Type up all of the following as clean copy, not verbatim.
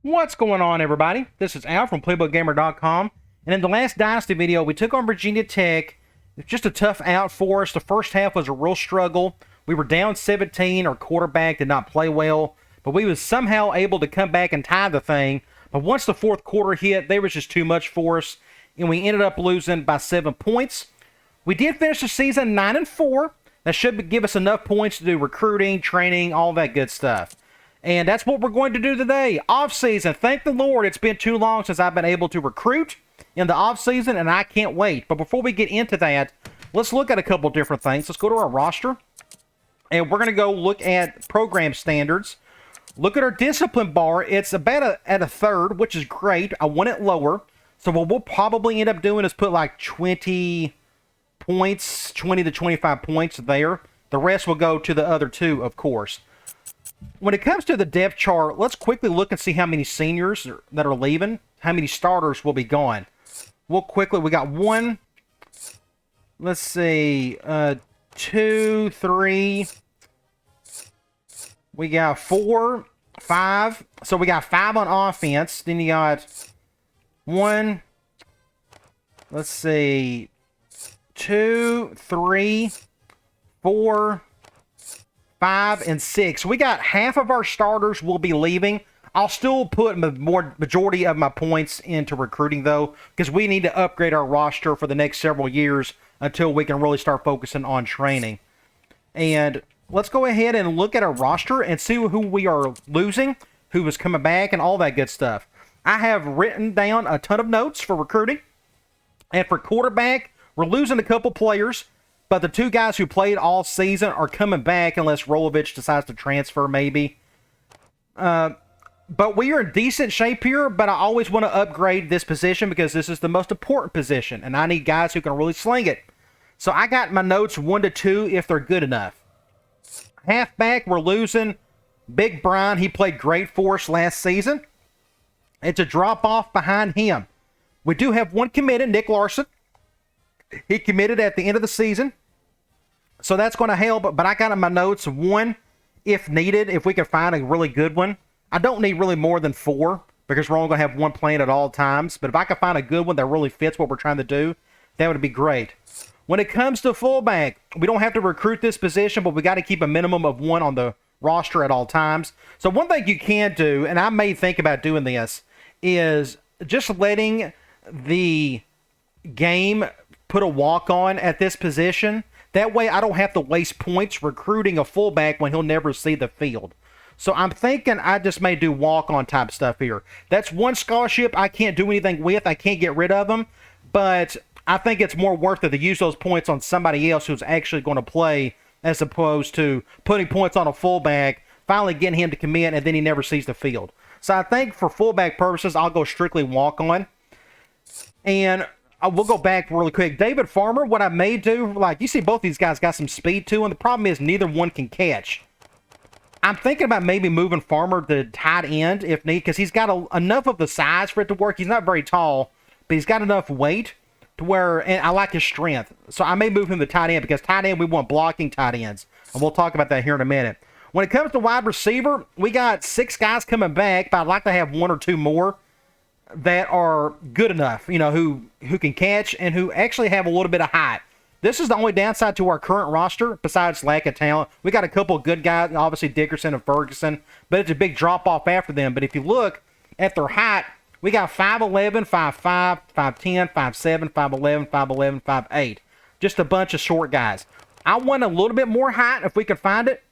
What's going on, everybody? This is Al from PlaybookGamer.com, and in the last Dynasty video, we took on Virginia Tech. It's just a tough out for us. The first half was a real struggle. We were down 17. Our quarterback did not play well, but we was somehow able to come back and tie the thing. But once the fourth quarter hit, there was just too much for us, and we ended up losing by 7 points. We did finish the season 9-4. That should give us enough points to do recruiting, training, all that good stuff. And that's what we're going to do today. Off-season. Thank the Lord, it's been too long since I've been able to recruit in the off-season, and I can't wait. But before we get into that, let's look at a couple different things. Let's go to our roster, and we're going to go look at program standards. Look at our discipline bar. It's about at a third, which is great. I want it lower. So what we'll probably end up doing is put like 20 points, 20 to 25 points there. The rest will go to the other two, of course. When it comes to the depth chart, let's quickly look and see how many seniors that are leaving, how many starters will be gone. We'll quickly, we got one, let's see, 2, 3, we got 4, 5. So we got 5 on offense. Then you got 1, let's see, 2, 3, 4, 5, and 6. We got half of our starters will be leaving. I'll still put majority of my points into recruiting, though, because we need to upgrade our roster for the next several years until we can really start focusing on training. And let's go ahead and look at our roster and see who we are losing, who is coming back, and all that good stuff. I have written down a ton of notes for recruiting. And for quarterback, we're losing a couple players. But the 2 guys who played all season are coming back unless Rolovich decides to transfer, maybe. But we are in decent shape here, but I always want to upgrade this position because this is the most important position, and I need guys who can really sling it. So I got my notes 1 to 2 if they're good enough. Halfback, we're losing Big Brian. He played great for us last season. It's a drop-off behind him. We do have one committed, Nick Larson. He committed at the end of the season. So that's going to help, but I got in my notes 1 if needed, if we can find a really good one. I don't need really more than 4 because we're only going to have 1 playing at all times. But if I can find a good one that really fits what we're trying to do, that would be great. When it comes to fullback, we don't have to recruit this position, but we got to keep a minimum of 1 on the roster at all times. So one thing you can do, and I may think about doing this, is just letting the game put a walk-on at this position. That way I don't have to waste points recruiting a fullback when he'll never see the field. So I'm thinking I just may do walk-on type stuff here. That's one scholarship I can't do anything with. I can't get rid of them. But I think it's more worth it to use those points on somebody else who's actually going to play as opposed to putting points on a fullback, finally getting him to commit, and then he never sees the field. So I think for fullback purposes, I'll go strictly walk-on. And we'll go back really quick. David Farmer, what I may do, like you see both these guys got some speed to them. The problem is neither one can catch. I'm thinking about maybe moving Farmer to tight end if need, because he's got enough of the size for it to work. He's not very tall, but he's got enough weight to where, and I like his strength. So I may move him to tight end because tight end, we want blocking tight ends. And we'll talk about that here in a minute. When it comes to wide receiver, we got 6 guys coming back, but I'd like to have 1 or 2 more that are good enough, you know, who can catch and who actually have a little bit of height. This is the only downside to our current roster, besides lack of talent. We got a couple of good guys, obviously Dickerson and Ferguson, but it's a big drop-off after them. But if you look at their height, we got 5'11", 5'5", 5'10", 5'7", 5'11", 5'11", 5'8". Just a bunch of short guys. I want a little bit more height if we can find it.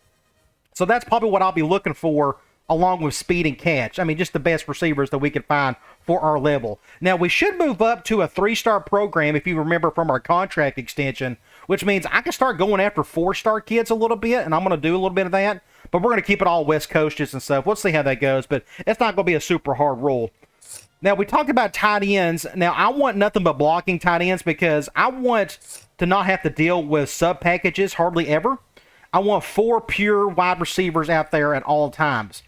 So that's probably what I'll be looking for, along with speed and catch. I mean, just the best receivers that we can find for our level. Now, we should move up to a 3-star program, if you remember from our contract extension, which means I can start going after 4-star kids a little bit, and I'm going to do a little bit of that. But we're going to keep it all West Coasters and stuff. We'll see how that goes, but it's not going to be a super hard rule. Now, we talked about tight ends. Now, I want nothing but blocking tight ends because I want to not have to deal with sub-packages hardly ever. I want 4 pure wide receivers out there at all times.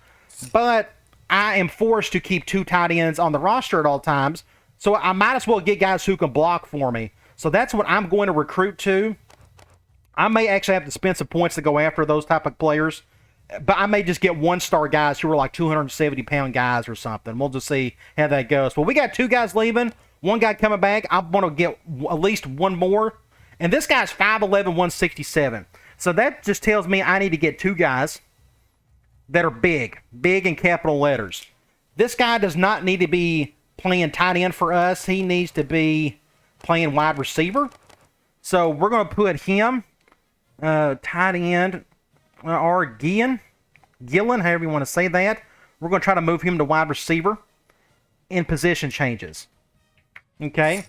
But I am forced to keep 2 tight ends on the roster at all times, so I might as well get guys who can block for me. So that's what I'm going to recruit to. I may actually have to spend some points to go after those type of players. but I may just get one-star guys who are like 270-pound guys or something. We'll just see how that goes. But we got 2 guys leaving, 1 guy coming back. I want to get at least 1 more. And this guy's 5'11", 167. So that just tells me I need to get 2 guys that are big in capital letters. This guy does not need to be playing tight end for us. He needs to be playing wide receiver. So we're going to put him tight end or Gillen, however you want to say that. We're going to try to move him to wide receiver in position changes. Okay.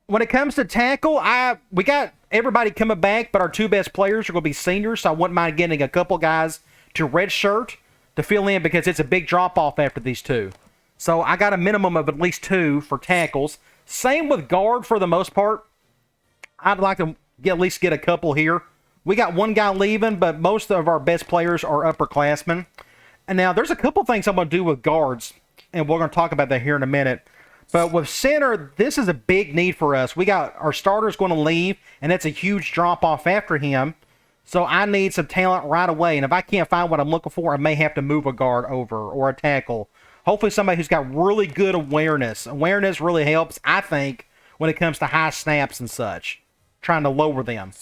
When it comes to tackle, we got everybody coming back, but our 2 best players are going to be seniors, so I wouldn't mind getting a couple guys to redshirt to fill in because it's a big drop-off after these 2. So I got a minimum of at least 2 for tackles. Same with guard for the most part. I'd like to at least get a couple here. We got 1 guy leaving, but most of our best players are upperclassmen. And now there's a couple things I'm going to do with guards, and we're going to talk about that here in a minute. But with center, this is a big need for us. We got our starters going to leave, and that's a huge drop-off after him. So I need some talent right away. And if I can't find what I'm looking for, I may have to move a guard over or a tackle. Hopefully somebody who's got really good awareness. Awareness really helps, I think, when it comes to high snaps and such. Trying to lower them.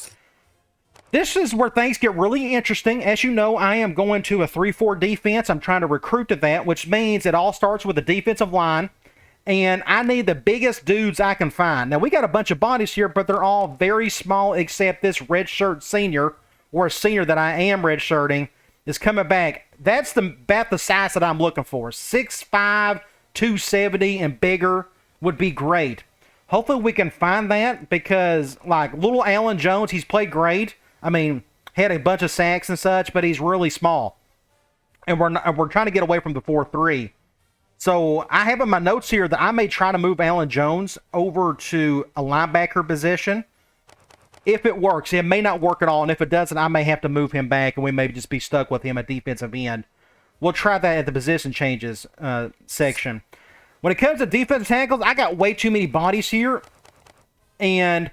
This is where things get really interesting. As you know, I am going to a 3-4 defense. I'm trying to recruit to that, which means it all starts with the defensive line. And I need the biggest dudes I can find. Now, we got a bunch of bodies here, but they're all very small except this redshirt senior, or a senior that I am redshirting, is coming back. That's about the size that I'm looking for. 6'5", 270, and bigger would be great. Hopefully we can find that because, like, little Allen Jones, he's played great. I mean, had a bunch of sacks and such, but he's really small. And we're trying to get away from the 4-3. So I have in my notes here that I may try to move Allen Jones over to a linebacker position. If it works. It may not work at all, and if it doesn't, I may have to move him back, and we may just be stuck with him at defensive end. We'll try that at the position changes section. When it comes to defensive tackles, I got way too many bodies here, and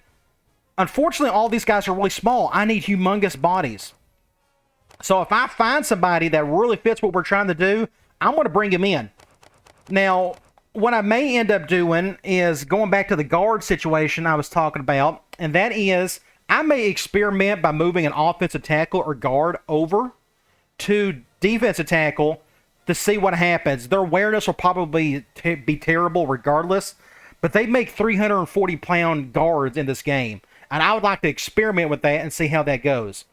unfortunately, all these guys are really small. I need humongous bodies. So if I find somebody that really fits what we're trying to do, I'm going to bring him in. Now, what I may end up doing is going back to the guard situation I was talking about, and that is I may experiment by moving an offensive tackle or guard over to defensive tackle to see what happens. Their awareness will probably be terrible regardless, but they make 340-pound guards in this game, and I would like to experiment with that and see how that goes.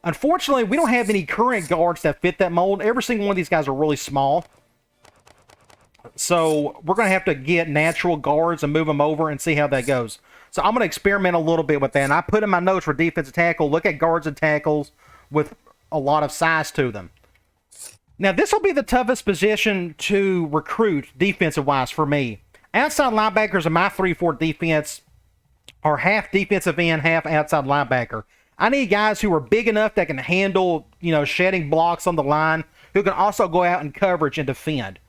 Unfortunately, we don't have any current guards that fit that mold. Every single one of these guys are really small. So we're going to have to get natural guards and move them over and see how that goes. So I'm going to experiment a little bit with that. And I put in my notes for defensive tackle, look at guards and tackles with a lot of size to them. Now, this will be the toughest position to recruit defensive-wise for me. Outside linebackers in my 3-4 defense are half defensive end, half outside linebacker. I need guys who are big enough that can handle, shedding blocks on the line, who can also go out in coverage and defend.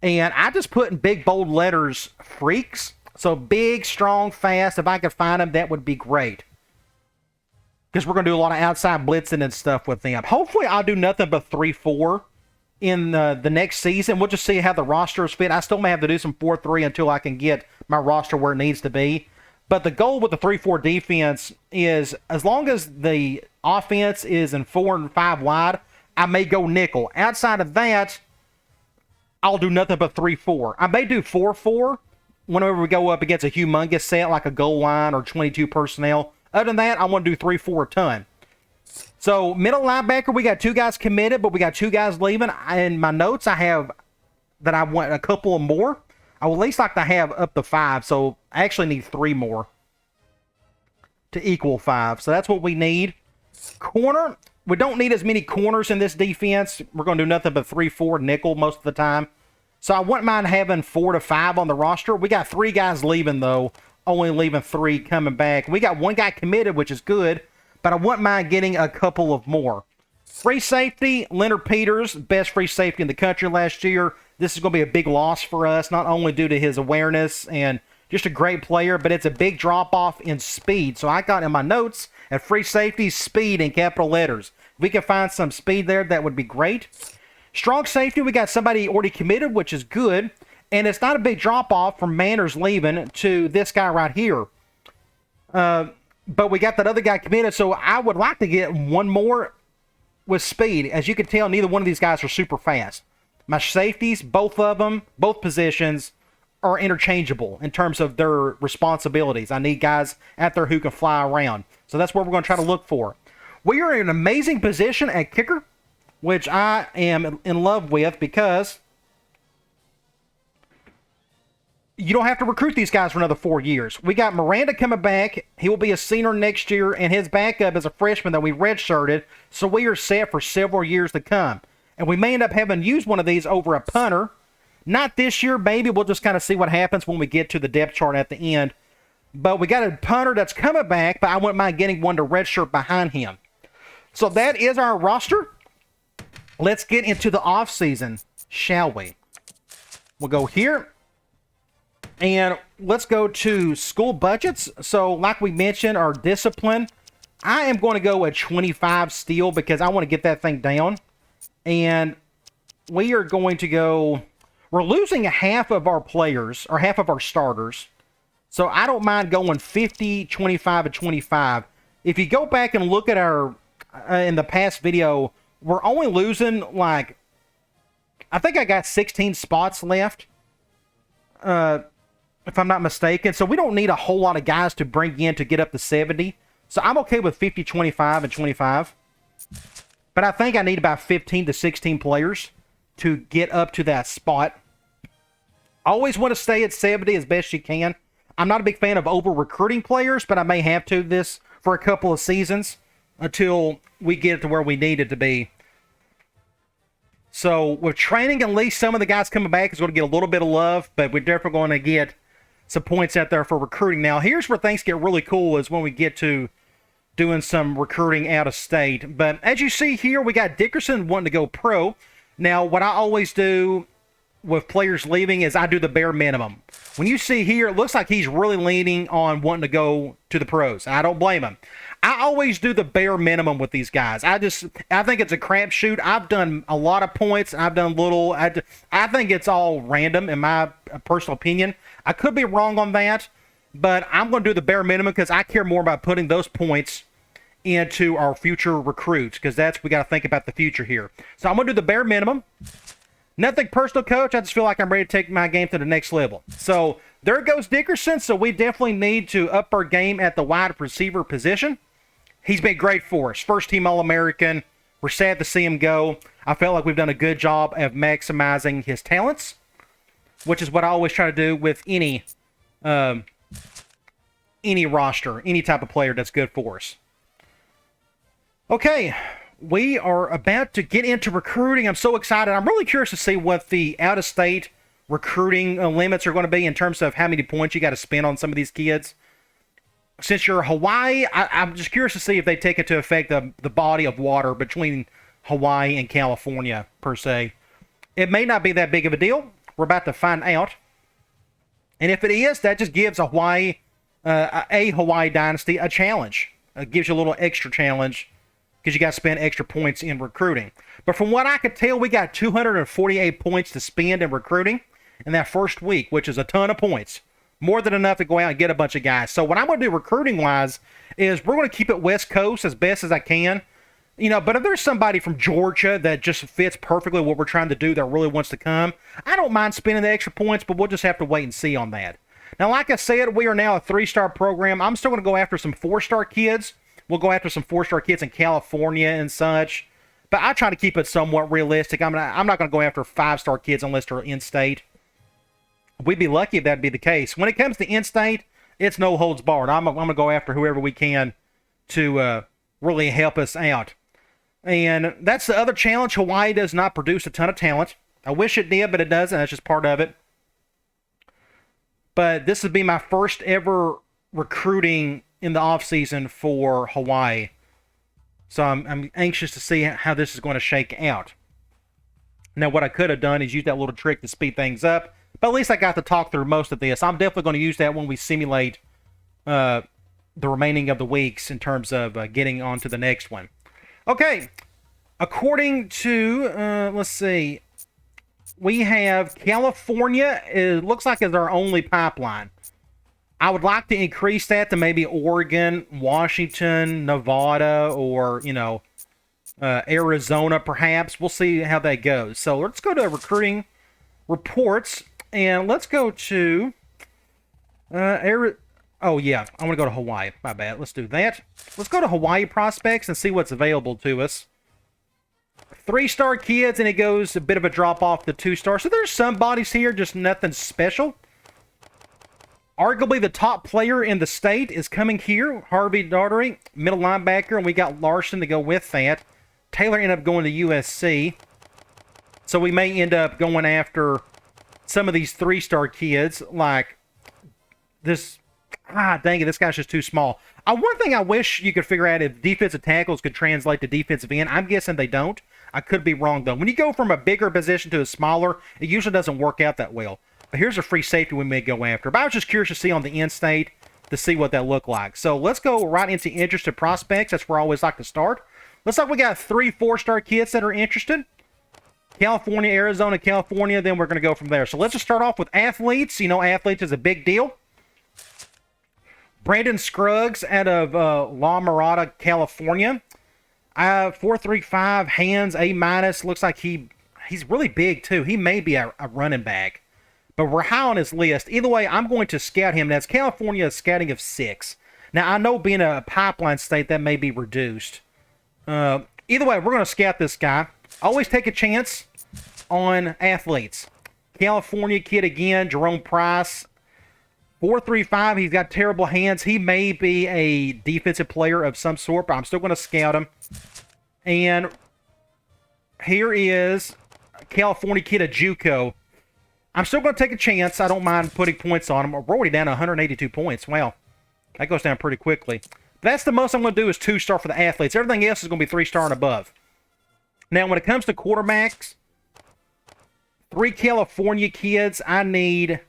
And I just put in big, bold letters, freaks. So big, strong, fast. If I could find them, that would be great. Because we're going to do a lot of outside blitzing and stuff with them. Hopefully, I'll do nothing but 3-4 in the next season. We'll just see how the rosters fit. I still may have to do some 4-3 until I can get my roster where it needs to be. But the goal with the 3-4 defense is, as long as the offense is in 4 and 5 wide, I may go nickel. Outside of that, I'll do nothing but 3-4. I may do 4-4 whenever we go up against a humongous set like a goal line or 22 personnel. Other than that, I want to do 3-4 a ton. So, middle linebacker, we got 2 guys committed, but we got 2 guys leaving. In my notes, I have that I want a couple more. I would at least like to have up to 5, so I actually need 3 more to equal 5. So that's what we need. Corner, we don't need as many corners in this defense. We're going to do nothing but 3-4 nickel most of the time. So I wouldn't mind having 4 to 5 on the roster. We got 3 guys leaving, though. Only leaving 3 coming back. We got 1 guy committed, which is good. But I wouldn't mind getting a couple of more. Free safety, Leonard Peters, best free safety in the country last year. This is going to be a big loss for us, not only due to his awareness and just a great player, but it's a big drop-off in speed. So I got in my notes at free safety, speed in capital letters. we can find some speed there, that would be great. Strong safety, we got somebody already committed, which is good. And it's not a big drop-off from Manners leaving to this guy right here. But we got that other guy committed, so I would like to get one more with speed. As you can tell, neither one of these guys are super fast. My safeties, both of them, both positions, are interchangeable in terms of their responsibilities. I need guys out there who can fly around. So that's what we're going to try to look for. We are in an amazing position at kicker, which I am in love with because you don't have to recruit these guys for another 4 years. We got Miranda coming back. He will be a senior next year, and his backup is a freshman that we redshirted, so we are set for several years to come. And we may end up having used one of these over a punter. Not this year, maybe. We'll just kind of see what happens when we get to the depth chart at the end. But we got a punter that's coming back, but I wouldn't mind getting one to redshirt behind him. So that is our roster. Let's get into the offseason, shall we? We'll go here. And let's go to school budgets. So like we mentioned, our discipline, I am going to go at 25 still because I want to get that thing down. And we are going to go, we're losing half of our players, or half of our starters. So I don't mind going 50, 25, and 25. If you go back and look at our, in the past video, we're only losing like, I think I got 16 spots left. If I'm not mistaken. So we don't need a whole lot of guys to bring in to get up to 70. So I'm okay with 50, 25, and 25. But I think I need about 15 to 16 players to get up to that spot. Always want to stay at 70 as best you can. I'm not a big fan of over-recruiting players, but I may have to this for a couple of seasons until we get it to where we need it to be. So with training, at least some of the guys coming back is going to get a little bit of love, but we're definitely going to get some points out there for recruiting. Now, here's where things get really cool is when we get to doing some recruiting out of state. But as you see here, we got Dickerson wanting to go pro. Now, what I always do with players leaving is I do the bare minimum. When you see here, it looks like he's really leaning on wanting to go to the pros. I don't blame him. I always do the bare minimum with these guys. I think it's a crapshoot. I've done a lot of points. I've done little. I think it's all random in my personal opinion. I could be wrong on that, but I'm going to do the bare minimum because I care more about putting those points into our future recruits because we got to think about the future here. So I'm going to do the bare minimum. Nothing personal, coach. I just feel like I'm ready to take my game to the next level. So there goes Dickerson. So we definitely need to up our game at the wide receiver position. He's been great for us. First team All-American. We're sad to see him go. I felt like we've done a good job of maximizing his talents, which is what I always try to do with any roster, any type of player that's good for us. Okay, we are about to get into recruiting. I'm so excited. I'm really curious to see what the out-of-state recruiting limits are going to be in terms of how many points you got to spend on some of these kids. Since you're Hawaii, I'm just curious to see if they take into effect the body of water between Hawaii and California, per se. It may not be that big of a deal. We're about to find out. And if it is, that just gives a Hawaii Dynasty a challenge. It gives you a little extra challenge because you got to spend extra points in recruiting. But from what I could tell, we got 248 points to spend in recruiting in that first week, which is a ton of points. More than enough to go out and get a bunch of guys. So what I'm going to do recruiting-wise is we're going to keep it West Coast as best as I can. But if there's somebody from Georgia that just fits perfectly what we're trying to do that really wants to come, I don't mind spending the extra points, but we'll just have to wait and see on that. Now, like I said, we are now a 3-star program. I'm still going to go after some 4-star kids. We'll go after some 4-star kids in California and such. But I try to keep it somewhat realistic. I'm not going to go after 5-star kids unless they're in-state. We'd be lucky if that'd be the case. When it comes to in-state, it's no holds barred. I'm going to go after whoever we can to really help us out. And that's the other challenge. Hawaii does not produce a ton of talent. I wish it did, but it doesn't. That's just part of it. But this would be my first ever recruiting in the offseason for Hawaii. So I'm anxious to see how this is going to shake out. Now, what I could have done is use that little trick to speed things up. But at least I got to talk through most of this. I'm definitely going to use that when we simulate the remaining of the weeks in terms of getting on to the next one. Okay, According to, let's see, we have California. It looks like it's our only pipeline. I would like to increase that to maybe Oregon, Washington, Nevada, or, Arizona, perhaps. We'll see how that goes. So let's go to recruiting reports, and let's go to oh, yeah, I want to go to Hawaii. My bad. Let's do that. Let's go to Hawaii prospects and see what's available to us. 3-star kids, and it goes a bit of a drop off to 2-star. So there's some bodies here, just nothing special. Arguably the top player in the state is coming here. Harvey Daugherty, middle linebacker, and we got Larson to go with that. Taylor ended up going to USC. So we may end up going after some of these 3-star kids, like this. Dang it, this guy's just too small. One thing I wish you could figure out if defensive tackles could translate to defensive end. I'm guessing they don't. I could be wrong, though. When you go from a bigger position to a smaller, it usually doesn't work out that well. But here's a free safety we may go after. But I was just curious to see on the end state to see what that looked like. So let's go right into interested prospects. That's where I always like to start. Looks like we got 3 4-star kids that are interested. California, Arizona, California. Then we're going to go from there. So let's just start off with athletes. Athletes is a big deal. Brandon Scruggs out of La Mirada, California. 4.35, hands, A-. Looks like he's really big, too. He may be a running back. But we're high on his list. Either way, I'm going to scout him. That's California scouting of 6. Now, I know being a pipeline state, that may be reduced. Either way, we're going to scout this guy. Always take a chance on athletes. California kid again, Jerome Price. 4.35, he's got terrible hands. He may be a defensive player of some sort, but I'm still going to scout him. And here is California kid, a JUCO. I'm still going to take a chance. I don't mind putting points on him. We're already down to 182 points. Wow, that goes down pretty quickly. That's the most I'm going to do is 2-star for the athletes. Everything else is going to be 3-star and above. Now, when it comes to quarterbacks, 3 California kids, I need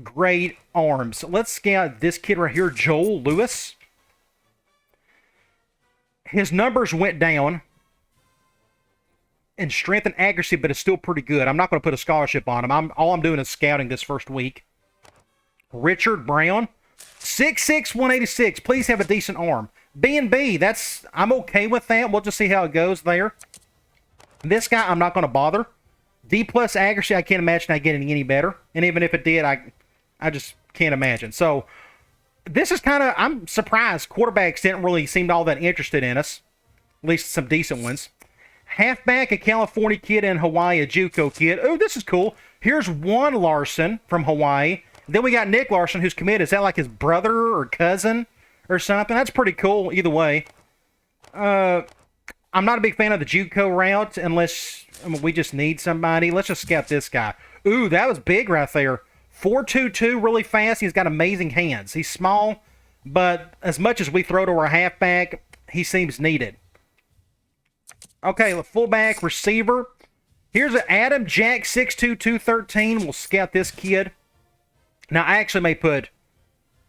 great arms. Let's scout this kid right here, Joel Lewis. His numbers went down in strength and accuracy, but it's still pretty good. I'm not going to put a scholarship on him. All I'm doing is scouting this first week. Richard Brown, 6'6", 186. Please have a decent arm. B&B, I'm okay with that. We'll just see how it goes there. This guy, I'm not going to bother. D+ accuracy, I can't imagine I getting any better. And even if it did, I just can't imagine. So this is I'm surprised quarterbacks didn't really seem all that interested in us. At least some decent ones. Halfback, a California kid, in Hawaii, a JUCO kid. Oh, this is cool. Here's Juan Larson from Hawaii. Then we got Nick Larson, who's committed. Is that like his brother or cousin or something? That's pretty cool either way. I'm not a big fan of the JUCO route unless we just need somebody. Let's just scout this guy. Ooh, that was big right there. 4.22, really fast. He's got amazing hands. He's small, but as much as we throw to our halfback, he seems needed. Okay, the fullback, receiver. Here's an Adam Jack, 6'2", 213. We'll scout this kid. Now, I actually may put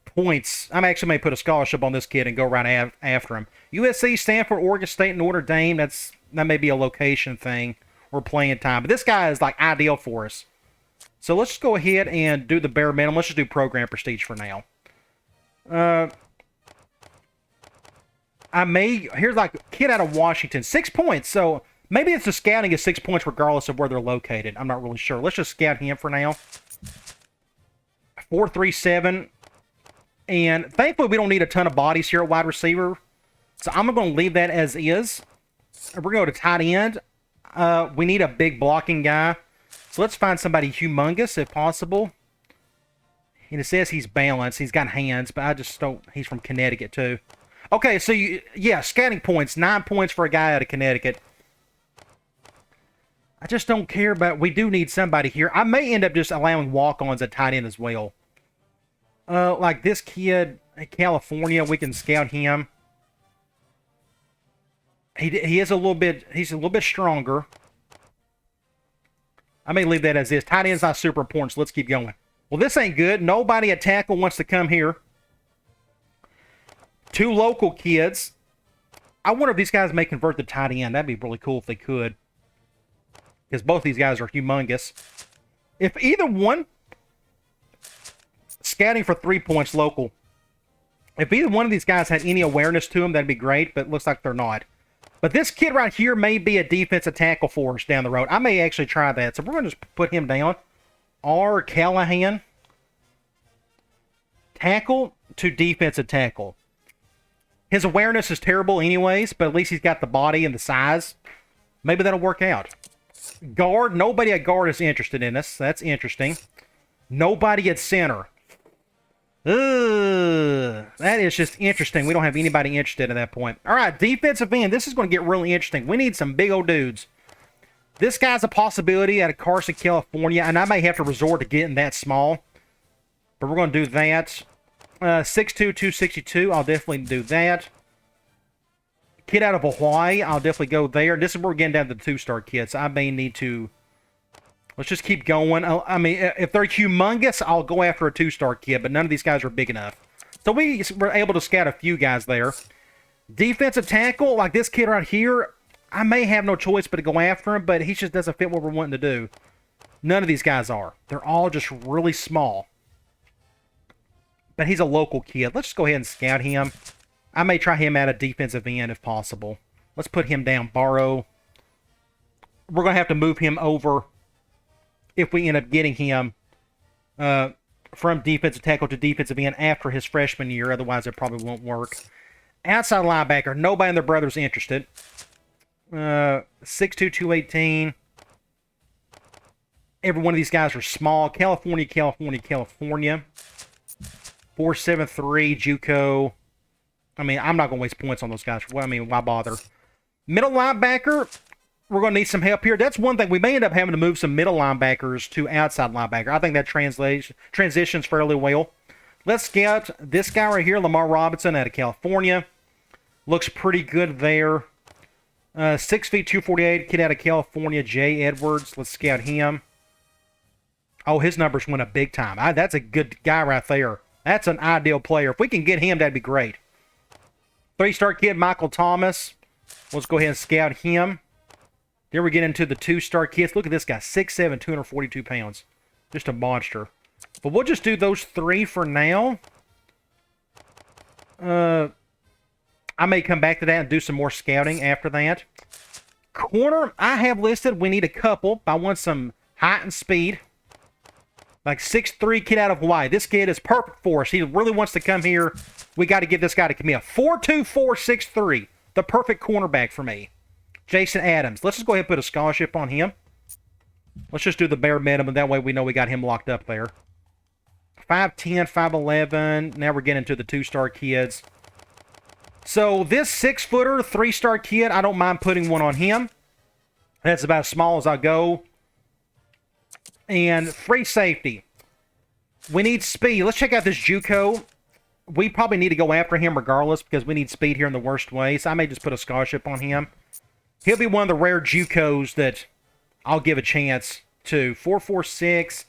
points. I actually may put a scholarship on this kid and go right after him. USC, Stanford, Oregon State, Notre Dame. That may be a location thing or playing time. But this guy is like ideal for us. So let's just go ahead and do the bare minimum. Let's just do program prestige for now. Here's like a kid out of Washington, 6 points. So maybe it's the scouting is 6 points regardless of where they're located. I'm not really sure. Let's just scout him for now. 4.37. And thankfully, we don't need a ton of bodies here at wide receiver. So I'm going to leave that as is. We're going to go to tight end. We need a big blocking guy. So let's find somebody humongous if possible. And it says he's balanced. He's got hands, but I just don't. He's from Connecticut too. Okay, so scouting points. 9 points for a guy out of Connecticut. I just don't care, but we do need somebody here. I may end up just allowing walk-ons at tight end as well. Like this kid in California, we can scout him. He's a little bit stronger. I may leave that as is. Tight end's not super important, so let's keep going. Well, this ain't good. Nobody at tackle wants to come here. 2 local kids. I wonder if these guys may convert the tight end. That'd be really cool if they could. Because both these guys are humongous. If either one, scouting for 3 points local, if either one of these guys had any awareness to them, that'd be great, but it looks like they're not. But this kid right here may be a defensive tackle for us down the road. I may actually try that. So we're going to just put him down. R. Callahan. Tackle to defensive tackle. His awareness is terrible anyways, but at least he's got the body and the size. Maybe that'll work out. Guard. Nobody at guard is interested in us. That's interesting. Nobody at center. That is just interesting. We don't have anybody interested at that point. All right, defensive end. This is going to get really interesting. We need some big old dudes. This guy's a possibility out of Carson, California, and I may have to resort to getting that small. But we're going to do that. 6'2", 262. I'll definitely do that. Kid out of Hawaii. I'll definitely go there. This is where we're getting down to the 2-star kids. I may need to... Let's just keep going. I mean, if they're humongous, I'll go after a 2-star kid, but none of these guys are big enough. So we were able to scout a few guys there. Defensive tackle, like this kid right here, I may have no choice but to go after him, but he just doesn't fit what we're wanting to do. None of these guys are. They're all just really small. But he's a local kid. Let's just go ahead and scout him. I may try him at a defensive end if possible. Let's put him down. Borrow. We're going to have to move him over if we end up getting him from defensive tackle to defensive end after his freshman year. Otherwise, it probably won't work. Outside linebacker. Nobody and their brother's interested. 6'2", 218. Every one of these guys are small. California. 4'7", 3, JUCO. I mean, I'm not going to waste points on those guys. Well, I mean, why bother? Middle linebacker. We're going to need some help here. That's one thing. We may end up having to move some middle linebackers to outside linebacker. I think that transitions fairly well. Let's scout this guy right here, Lamar Robinson out of California. Looks pretty good there. 6 feet, 248, kid out of California, Jay Edwards. Let's scout him. Oh, his numbers went up big time. That's a good guy right there. That's an ideal player. If we can get him, that'd be great. 3-star kid, Michael Thomas. Let's go ahead and scout him. Then we get into the 2-star kids. Look at this guy, 6'7", 242 pounds. Just a monster. But we'll just do those 3 for now. I may come back to that and do some more scouting after that. Corner, I have listed. We need a couple. I want some height and speed. Like 6'3" kid out of Hawaii. This kid is perfect for us. He really wants to come here. We got to get this guy to come here. 4'2", 6'3". The perfect cornerback for me. Jason Adams. Let's just go ahead and put a scholarship on him. Let's just do the bare minimum. That way we know we got him locked up there. 5'10", 5'11". Now we're getting to the 2-star kids. So this 6-footer, 3-star kid, I don't mind putting one on him. That's about as small as I go. And free safety. We need speed. Let's check out this JUCO. We probably need to go after him regardless because we need speed here in the worst way. So I may just put a scholarship on him. He'll be one of the rare JUCOs that I'll give a chance to. 4'6".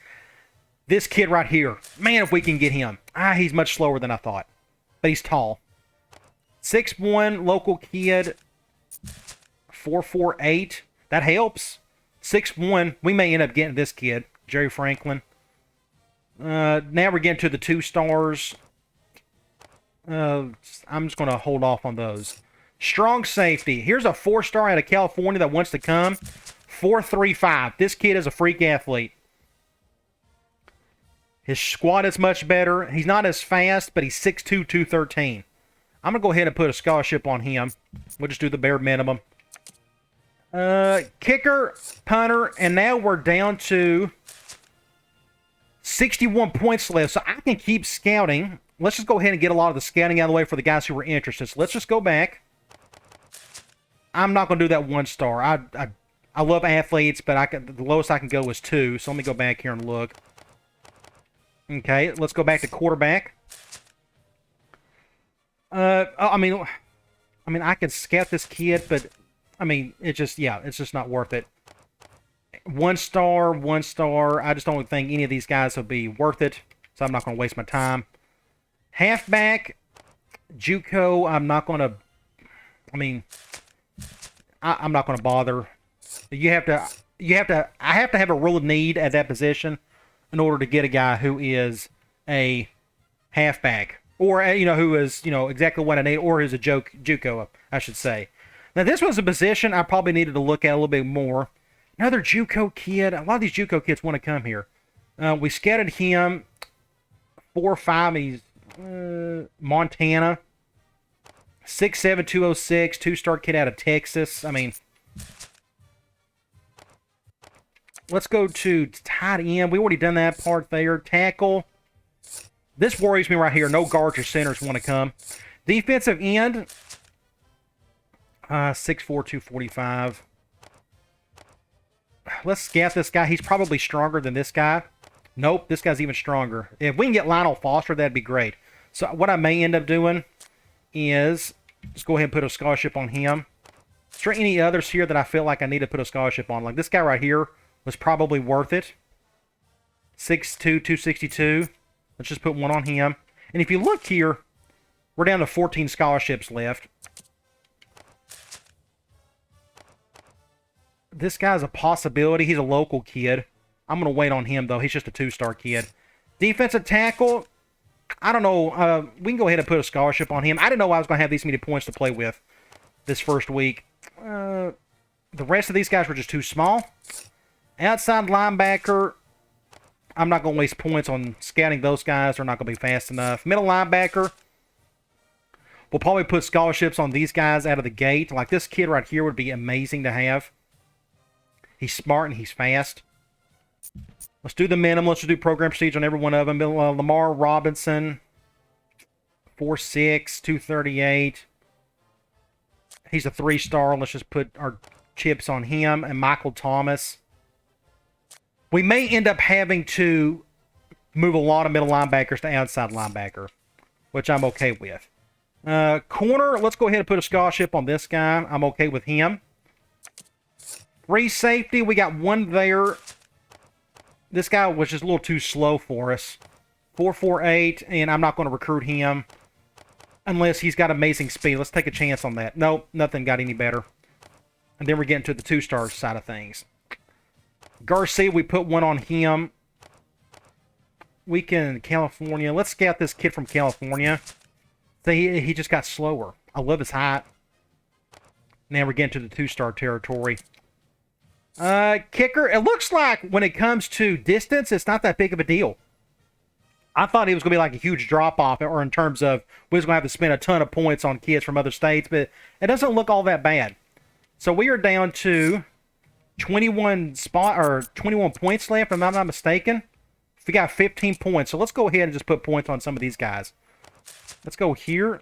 This kid right here. Man, if we can get him. He's much slower than I thought. But he's tall. 6'1", local kid. 4'8". That helps. 6'1". We may end up getting this kid. Jerry Franklin. Now we're getting to the 2-stars. I'm just going to hold off on those. Strong safety. Here's a 4-star out of California that wants to come. 4'3", 5". This kid is a freak athlete. His squat is much better. He's not as fast, but he's 6'2", 213. I'm going to go ahead and put a scholarship on him. We'll just do the bare minimum. Kicker, punter, and now we're down to 61 points left, so I can keep scouting. Let's just go ahead and get a lot of the scouting out of the way for the guys who were interested. So let's just go back. I'm not going to do that 1-star. I love athletes, but the lowest I can go is 2. So let me go back here and look. Okay, let's go back to quarterback. I mean, I could scout this kid, but I mean, it's just not worth it. 1-star, 1-star. I just don't think any of these guys will be worth it, so I'm not going to waste my time. Halfback, JUCO. I'm not going to. I mean, I'm not going to bother. I have to have a real need at that position in order to get a guy who is a halfback, or who is exactly what I need, or who's a JUCO, I should say. Now this was a position I probably needed to look at a little bit more. Another JUCO kid. A lot of these JUCO kids want to come here. We scouted him 4'5". He's Montana. 6'7", 206, two-star kid out of Texas. I mean, let's go to tight end. We already done that part there. Tackle. This worries me right here. No guards or centers want to come. Defensive end. 6'4", 245. Let's scout this guy. He's probably stronger than this guy. Nope, this guy's even stronger. If we can get Lionel Foster, that'd be great. So what I may end up doing is just go ahead and put a scholarship on him. Is there any others here that I feel like I need to put a scholarship on? Like this guy right here was probably worth it. 6'2", 262. Let's just put one on him. And if you look here, we're down to 14 scholarships left. This guy's a possibility. He's a local kid. I'm going to wait on him, though. He's just a two-star kid. Defensive tackle, I don't know. We can go ahead and put a scholarship on him. I didn't know I was going to have these many points to play with this first week. The rest of these guys were just too small. Outside linebacker, I'm not going to waste points on scouting those guys. They're not going to be fast enough. Middle linebacker, we'll probably put scholarships on these guys out of the gate. Like this kid right here would be amazing to have. He's smart and he's fast. Let's do the minimum. Let's just do program procedure on every one of them. Lamar Robinson, 4'6", 238. He's a 3-star. Let's just put our chips on him. And Michael Thomas. We may end up having to move a lot of middle linebackers to outside linebacker, which I'm okay with. Corner, let's go ahead and put a scholarship on this guy. I'm okay with him. Free safety, we got one there. This guy was just a little too slow for us. 4'48", and I'm not going to recruit him unless he's got amazing speed. Let's take a chance on that. Nope, nothing got any better. And then we're getting to the 2-star side of things. Garcia, we put one on him. Weekend California. Let's scout this kid from California. So he just got slower. I love his height. Now we're getting to the 2-star territory. Kicker, it looks like when it comes to distance, it's not that big of a deal. I thought it was going to be like a huge drop-off, or in terms of we was going to have to spend a ton of points on kids from other states, but it doesn't look all that bad. So we are down to 21 points left, if I'm not mistaken. We got 15 points, so let's go ahead and just put points on some of these guys. Let's go here.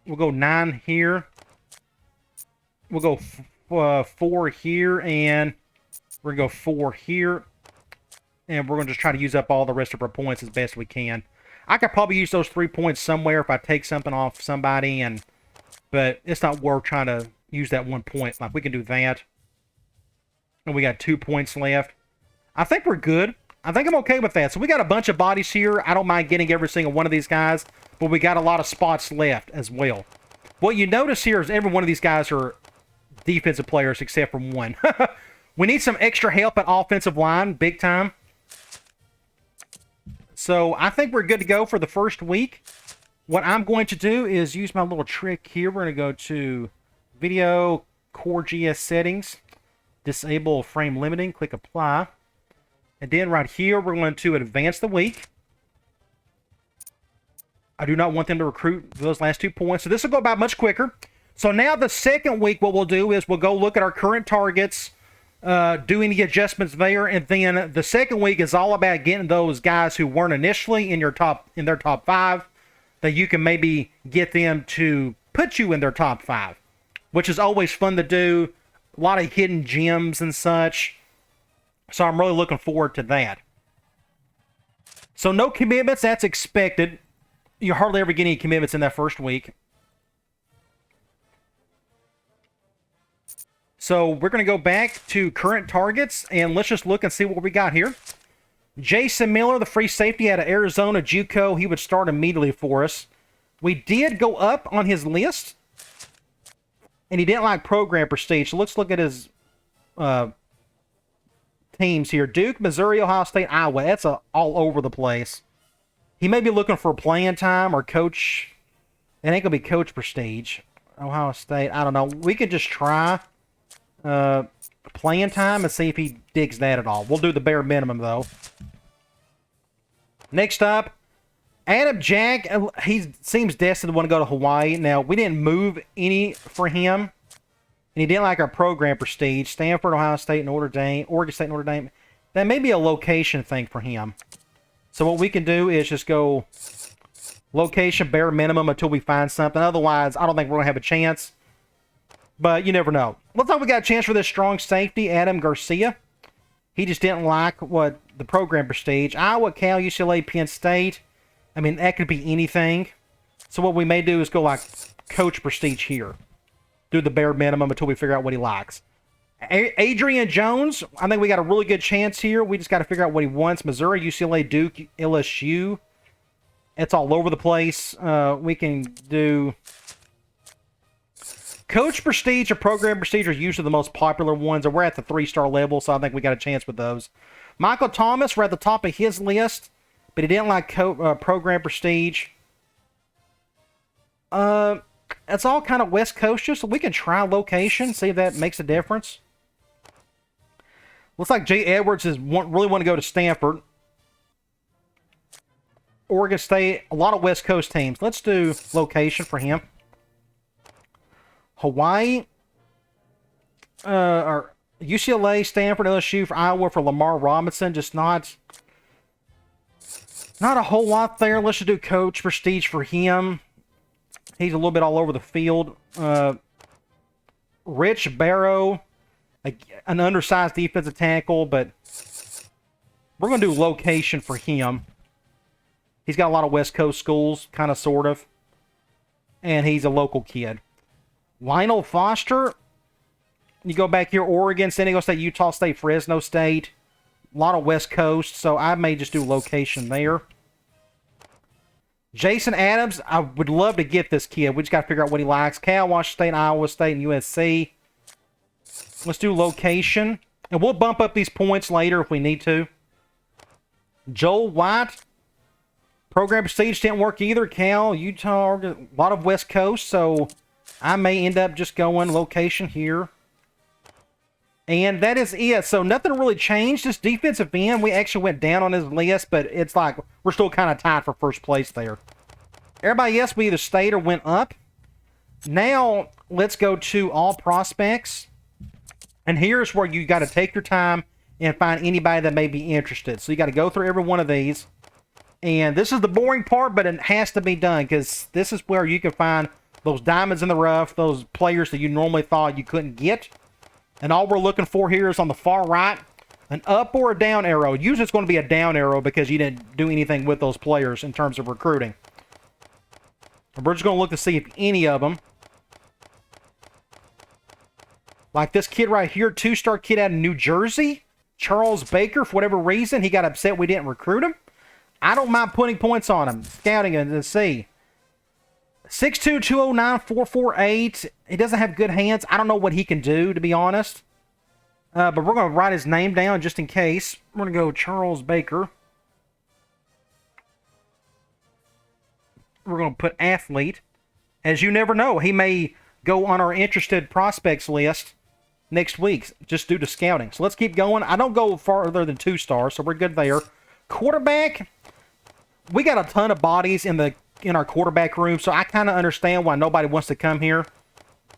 We'll go 9 here. We'll go 4 here, and we're going to go 4 here. And we're going to just try to use up all the rest of our points as best we can. I could probably use those 3 points somewhere if I take something off somebody, but it's not worth trying to use that 1 point. Like, we can do that. And we got 2 points left. I think we're good. I think I'm okay with that. So we got a bunch of bodies here. I don't mind getting every single one of these guys, but we got a lot of spots left as well. What you notice here is every one of these guys are defensive players except for one. We need some extra help at offensive line, big time. So I think we're good to go for the first week. What I'm going to do is use my little trick here. We're going to go to Video, Core GS Settings, Disable Frame Limiting, click Apply. And then right here, we're going to advance the week. I do not want them to recruit those last 2 points. So this will go about much quicker. So now the second week, what we'll do is we'll go look at our current targets, do any adjustments there, and then the second week is all about getting those guys who weren't initially in their top 5, that you can maybe get them to put you in their top 5, which is always fun to do. A lot of hidden gems and such. So I'm really looking forward to that. So no commitments, that's expected. You hardly ever get any commitments in that first week. So we're going to go back to current targets, and let's just look and see what we got here. Jason Miller, the free safety out of Arizona JUCO, he would start immediately for us. We did go up on his list, and he didn't like program prestige. So let's look at his teams here. Duke, Missouri, Ohio State, Iowa. That's all over the place. He may be looking for playing time or coach. It ain't going to be coach prestige. Ohio State, I don't know. We could just try playing time and see if he digs that at all. We'll do the bare minimum, though. Next up, Adam Jack. He seems destined to want to go to Hawaii. Now, we didn't move any for him. And he didn't like our program prestige. Stanford, Ohio State, Notre Dame, Oregon State, Notre Dame. That may be a location thing for him. So what we can do is just go location, bare minimum until we find something. Otherwise, I don't think we're going to have a chance. But you never know. Looks like we got a chance for this strong safety, Adam Garcia. He just didn't like what the program prestige. Iowa, Cal, UCLA, Penn State. I mean, that could be anything. So what we may do is go like coach prestige here. Do the bare minimum until we figure out what he likes. Adrian Jones, I think we got a really good chance here. We just got to figure out what he wants. Missouri, UCLA, Duke, LSU. It's all over the place. We can do coach prestige or program prestige are usually the most popular ones, and we're at the 3-star level, so I think we got a chance with those. Michael Thomas, we're at the top of his list, but he didn't like program prestige. It's all kind of West Coast, so we can try location, see if that makes a difference. Looks like Jay Edwards really want to go to Stanford. Oregon State, a lot of West Coast teams. Let's do location for him. Hawaii, or UCLA, Stanford, LSU for Iowa for Lamar Robinson. Just not a whole lot there. Let's just do coach prestige for him. He's a little bit all over the field. Rich Barrow, an undersized defensive tackle, but we're going to do location for him. He's got a lot of West Coast schools, kind of, sort of. And he's a local kid. Lionel Foster. You go back here, Oregon, San Diego State, Utah State, Fresno State. A lot of West Coast, so I may just do location there. Jason Adams, I would love to get this kid. We just got to figure out what he likes. Cal, Washington State, Iowa State, and USC. Let's do location. And we'll bump up these points later if we need to. Joel White. Program prestige didn't work either. Cal, Utah, Oregon, a lot of West Coast, so I may end up just going location here. And that is it. So nothing really changed. This defensive end, we actually went down on his list, but it's like we're still kind of tied for first place there. Everybody else, we either stayed or went up. Now, let's go to all prospects. And here's where you got to take your time and find anybody that may be interested. So you got to go through every one of these. And this is the boring part, but it has to be done because this is where you can find those diamonds in the rough, those players that you normally thought you couldn't get. And all we're looking for here is on the far right, an up or a down arrow. Usually it's going to be a down arrow because you didn't do anything with those players in terms of recruiting. And we're just going to look to see if any of them, like this kid right here, 2-star kid out of New Jersey, Charles Baker, for whatever reason, he got upset we didn't recruit him. I don't mind putting points on him, scouting him to see. 6'2", 209, 448. He doesn't have good hands. I don't know what he can do, to be honest. But we're going to write his name down just in case. We're going to go Charles Baker. We're going to put athlete. As you never know, he may go on our interested prospects list next week, just due to scouting. So let's keep going. I don't go farther than 2 stars, so we're good there. Quarterback, we got a ton of bodies in our quarterback room, so I kind of understand why nobody wants to come here.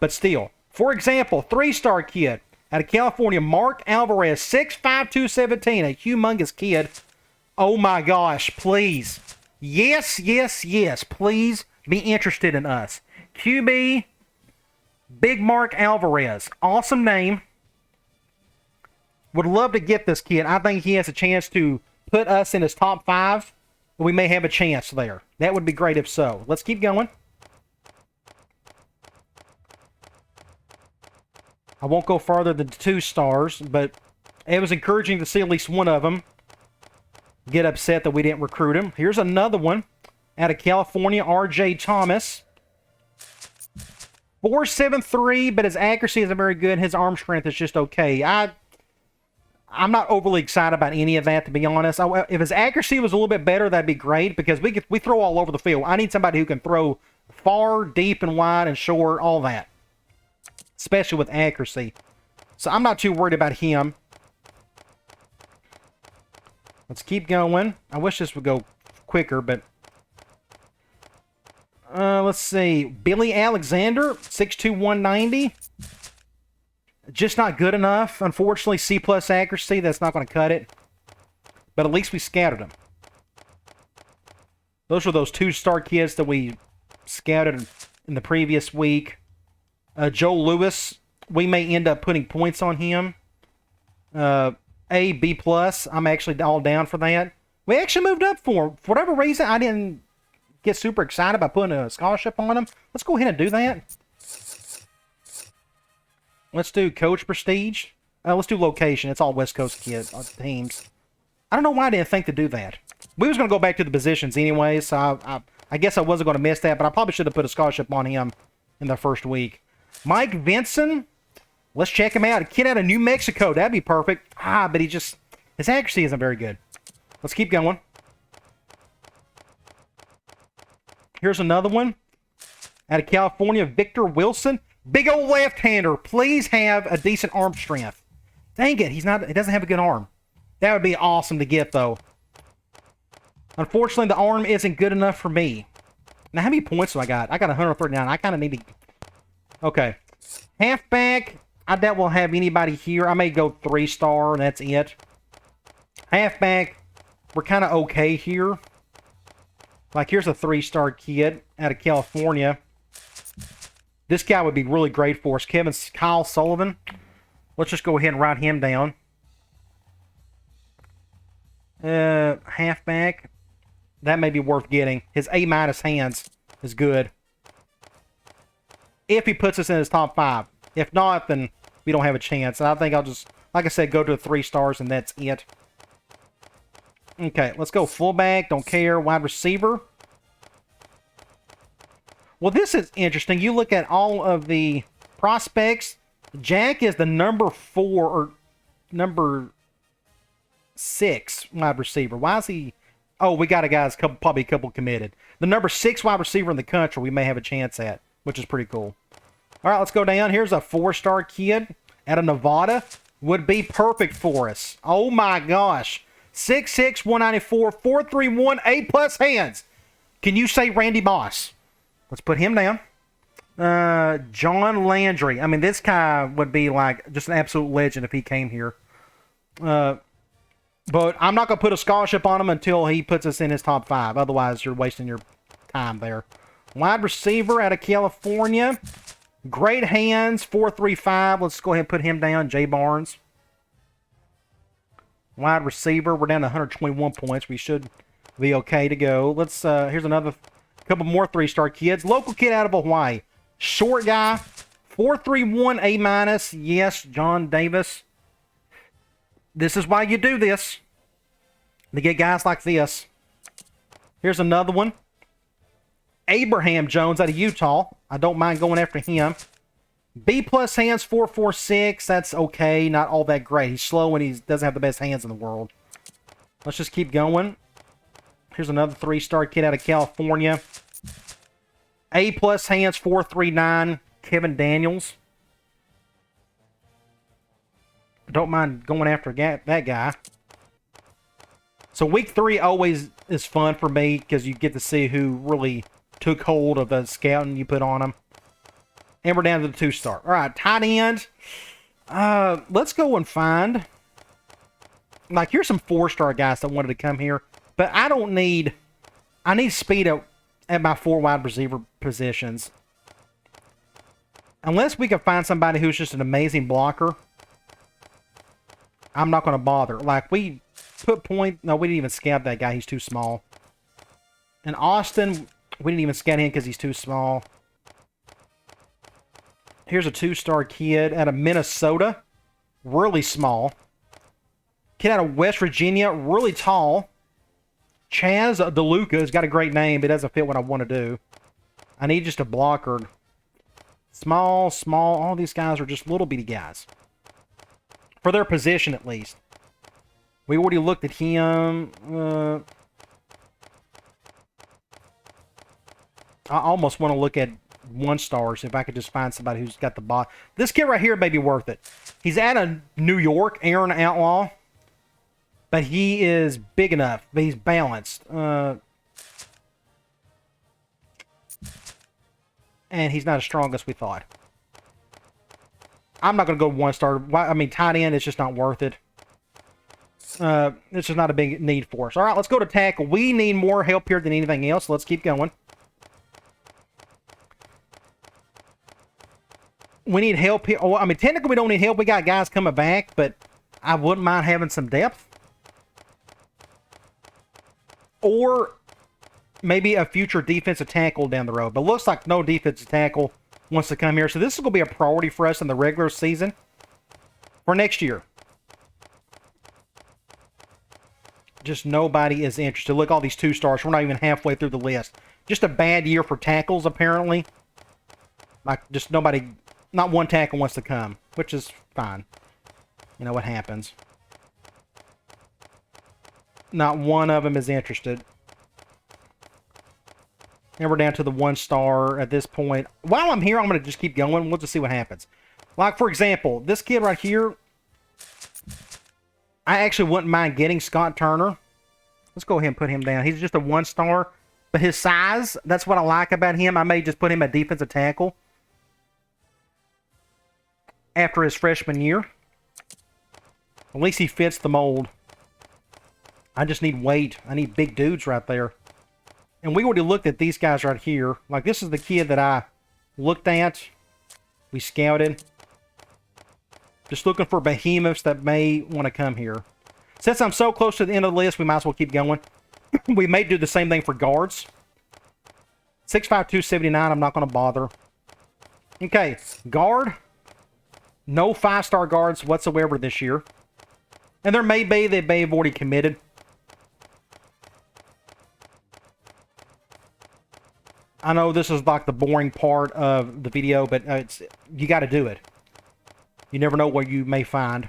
But still, for example, 3-star kid out of California, Mark Alvarez, 6'5", 217, a humongous kid. Oh my gosh, please. Yes, yes, yes, please be interested in us. QB, Big Mark Alvarez. Awesome name. Would love to get this kid. I think he has a chance to put us in his top 5. We may have a chance there. That would be great if so. Let's keep going. I won't go farther than 2 stars, but it was encouraging to see at least one of them get upset that we didn't recruit him. Here's another one. Out of California, R.J. Thomas. 4.73, but his accuracy isn't very good. His arm strength is just okay. I'm not overly excited about any of that, to be honest. If his accuracy was a little bit better, that'd be great, because we throw all over the field. I need somebody who can throw far, deep, and wide, and short, all that. Especially with accuracy. So I'm not too worried about him. Let's keep going. I wish this would go quicker, but... let's see. Billy Alexander, 6'2", 190. Just not good enough. Unfortunately, C+ accuracy. That's not going to cut it. But at least we scouted him. Those were those 2-star kids that we scouted in the previous week. Joe Lewis, we may end up putting points on him. A, B+. I'm actually all down for that. We actually moved up for him. For whatever reason, I didn't get super excited about putting a scholarship on him. Let's go ahead and do that. Let's do coach prestige. Let's do location. It's all West Coast teams. I don't know why I didn't think to do that. We was going to go back to the positions anyway, so I guess I wasn't going to miss that, but I probably should have put a scholarship on him in the first week. Mike Vinson. Let's check him out. A kid out of New Mexico. That'd be perfect. But his accuracy isn't very good. Let's keep going. Here's another one. Out of California, Victor Wilson. Big old left-hander. Please have a decent arm strength. Dang it, he doesn't have a good arm. That would be awesome to get, though. Unfortunately, the arm isn't good enough for me. Now, how many points do I got? I got 139. I kind of need to... Okay. Halfback. I doubt we'll have anybody here. I may go 3-star, and that's it. Halfback. We're kind of okay here. Like, here's a 3-star kid out of California. This guy would be really great for us. Kyle Sullivan. Let's just go ahead and write him down. Halfback. That may be worth getting. His A- hands is good. If he puts us in his top 5. If not, then we don't have a chance. And I think I'll just, like I said, go to the 3 stars and that's it. Okay, let's go fullback. Don't care. Wide receiver. Well, this is interesting. You look at all of the prospects. Jack is the number 4 or number 6 wide receiver. Why is he... Oh, we got a guy that's probably a couple committed. The number 6 wide receiver in the country we may have a chance at, which is pretty cool. All right, let's go down. Here's a 4-star kid out of Nevada. Would be perfect for us. Oh, my gosh. 6'6", 194, 4'3", A+ hands. Can you say Randy Moss? Let's put him down. John Landry. I mean, this guy would be like just an absolute legend if he came here. But I'm not going to put a scholarship on him until he puts us in his top 5. Otherwise, you're wasting your time there. Wide receiver out of California. Great hands, 4.35. Let's go ahead and put him down. Jay Barnes. Wide receiver. We're down to 121 points. We should be okay to go. Let's. Here's another couple more 3-star kids. Local kid out of Hawaii. Short guy. 4.31 A-. Yes, John Davis. This is why you do this. To get guys like this. Here's another one. Abraham Jones out of Utah. I don't mind going after him. B+ hands, 4.46. That's okay. Not all that great. He's slow and he doesn't have the best hands in the world. Let's just keep going. Here's another 3-star kid out of California. A+ hands, 4.39. Kevin Daniels. Don't mind going after that guy. So week 3 always is fun for me because you get to see who really took hold of the scouting you put on them. And we're down to the 2-star. All right, tight end. Let's go and find... Like, here's some 4-star guys that wanted to come here. But I don't need... I need speed at my 4 wide receiver positions. Unless we can find somebody who's just an amazing blocker, I'm not going to bother. Like, we put point... No, we didn't even scout that guy. He's too small. And Austin, we didn't even scout him because he's too small. Here's a 2-star kid out of Minnesota. Really small. Kid out of West Virginia. Really tall. Chaz DeLuca has got a great name, but it doesn't fit what I want to do. I need just a blocker. Small. All these guys are just little bitty guys. For their position, at least. We already looked at him. I almost want to look at 1-stars if I could just find somebody who's got the bot. This kid right here may be worth it. He's out of New York, Aaron Outlaw. But he is big enough. But he's balanced. And he's not as strong as we thought. I'm not going to go 1-star. I mean, tight end is just not worth it. It's just not a big need for us. All right, let's go to tackle. We need more help here than anything else. Let's keep going. We need help here. Oh, I mean, technically we don't need help. We got guys coming back, but I wouldn't mind having some depth. Or maybe a future defensive tackle down the road. But looks like no defensive tackle wants to come here. So this is going to be a priority for us in the regular season for next year. Just nobody is interested. Look, all these 2-stars. We're not even halfway through the list. Just a bad year for tackles, apparently. Like, just nobody, not one tackle wants to come, which is fine. You know what happens. Not one of them is interested. And we're down to the 1-star at this point. While I'm here, I'm going to just keep going. We'll just see what happens. Like, for example, this kid right here, I actually wouldn't mind getting Scott Turner. Let's go ahead and put him down. He's just a 1-star. But his size, that's what I like about him. I may just put him at defensive tackle after his freshman year. At least he fits the mold. I just need weight. I need big dudes right there. And we already looked at these guys right here. Like, this is the kid that I looked at. We scouted. Just looking for behemoths that may want to come here. Since I'm so close to the end of the list, we might as well keep going. We may do the same thing for guards. 6'5", 279, I'm not going to bother. Okay, guard. No 5-star guards whatsoever this year. And there may be, they may have already committed. I know this is like the boring part of the video, but you got to do it. You never know what you may find.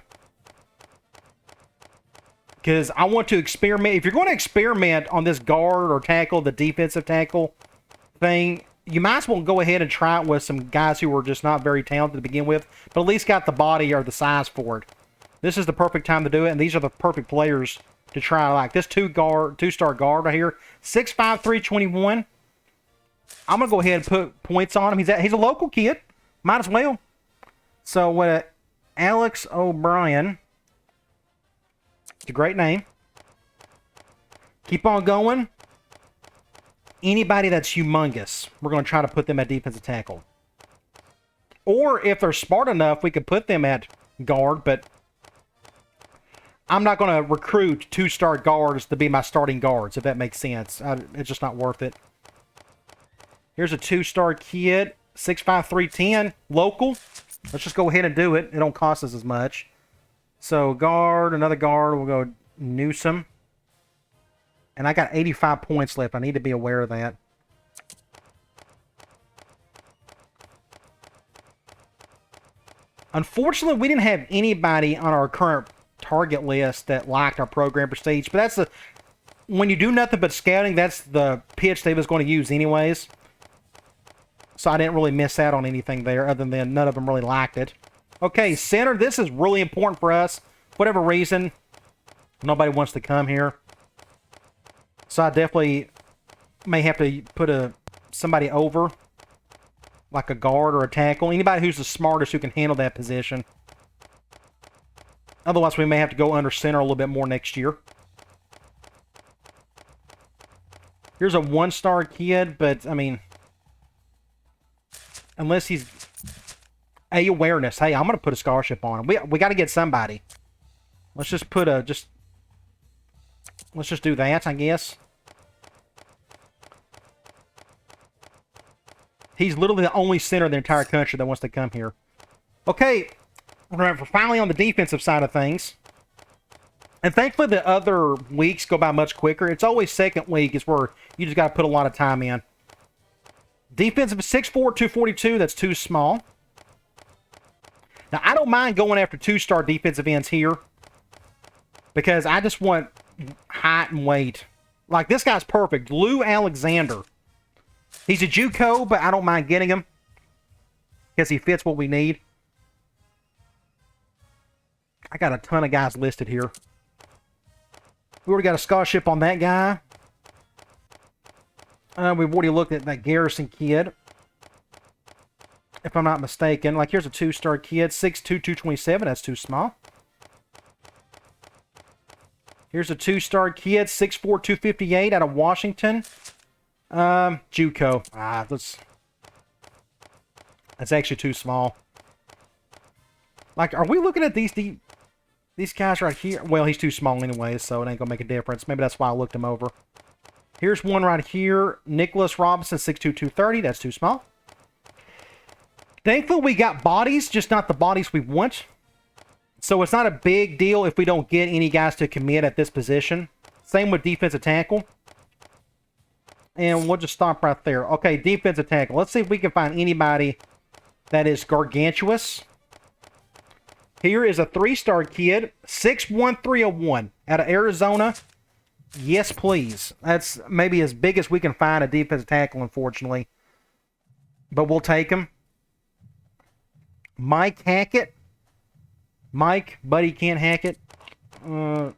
Because I want to experiment. If you're going to experiment on this guard or tackle, the defensive tackle thing, you might as well go ahead and try it with some guys who were just not very talented to begin with, but at least got the body or the size for it. This is the perfect time to do it, and these are the perfect players to try. Like this 2-star guard right here, 6'5", 321. I'm going to go ahead and put points on him. He's a local kid. Might as well. So, Alex O'Brien. It's a great name. Keep on going. Anybody that's humongous, we're going to try to put them at defensive tackle. Or if they're smart enough, we could put them at guard, but I'm not going to recruit 2-star guards to be my starting guards, if that makes sense. It's just not worth it. Here's a 2-star kid, 6'5", 310, local. Let's just go ahead and do it. It don't cost us as much. So guard, another guard, we'll go Newsom. And I got 85 points left. I need to be aware of that. Unfortunately, we didn't have anybody on our current target list that liked our program prestige. But that's when you do nothing but scouting, that's the pitch they was going to use anyways. So I didn't really miss out on anything there other than none of them really liked it. Okay, center. This is really important for us. Whatever reason, nobody wants to come here. So I definitely may have to put somebody over, like a guard or a tackle. Anybody who's the smartest who can handle that position. Otherwise, we may have to go under center a little bit more next year. Here's a 1-star kid, but, I mean, unless he's a awareness. Hey, I'm going to put a scholarship on him. We got to get somebody. Let's just put let's just do that, I guess. He's literally the only center in the entire country that wants to come here. Okay, we're finally on the defensive side of things. And thankfully the other weeks go by much quicker. It's always second week is where you just got to put a lot of time in. Defensive 6'4", 242. That's too small. Now, I don't mind going after 2-star defensive ends here because I just want height and weight. Like, this guy's perfect. Lou Alexander. He's a JUCO, but I don't mind getting him because he fits what we need. I got a ton of guys listed here. We already got a scholarship on that guy. We've already looked at that Garrison kid. If I'm not mistaken. Like, here's a 2-star kid. 6'2", 227. That's too small. Here's a 2-star kid. 6'4", 258 out of Washington. JUCO. That's actually too small. Like, are we looking at these guys right here? Well, he's too small anyway, so it ain't gonna make a difference. Maybe that's why I looked him over. Here's one right here. Nicholas Robinson, 6'2", 230. That's too small. Thankfully, we got bodies, just not the bodies we want. So it's not a big deal if we don't get any guys to commit at this position. Same with defensive tackle. And we'll just stop right there. Okay, defensive tackle. Let's see if we can find anybody that is gargantuous. Here is a 3-star kid. 6'1", 301 out of Arizona. Yes, please. That's maybe as big as we can find a defensive tackle, unfortunately. But we'll take him. Mike Hackett. Mike, buddy can't hack it. You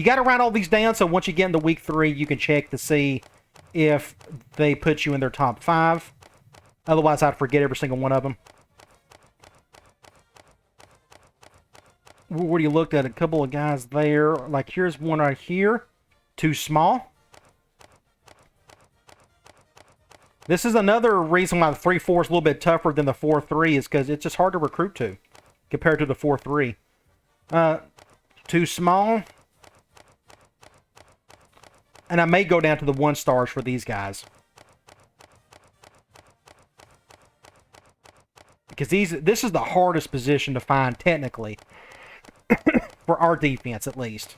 got to write all these down so once you get into week 3, you can check to see if they put you in their top 5. Otherwise, I'd forget every single one of them. We already looked at a couple of guys there. Like, here's one right here. Too small. This is another reason why the 3-4 is a little bit tougher than the 4-3 is because it's just hard to recruit to compared to the 4-3. Too small. And I may go down to the 1-stars for these guys. Because this is the hardest position to find technically. For our defense, at least.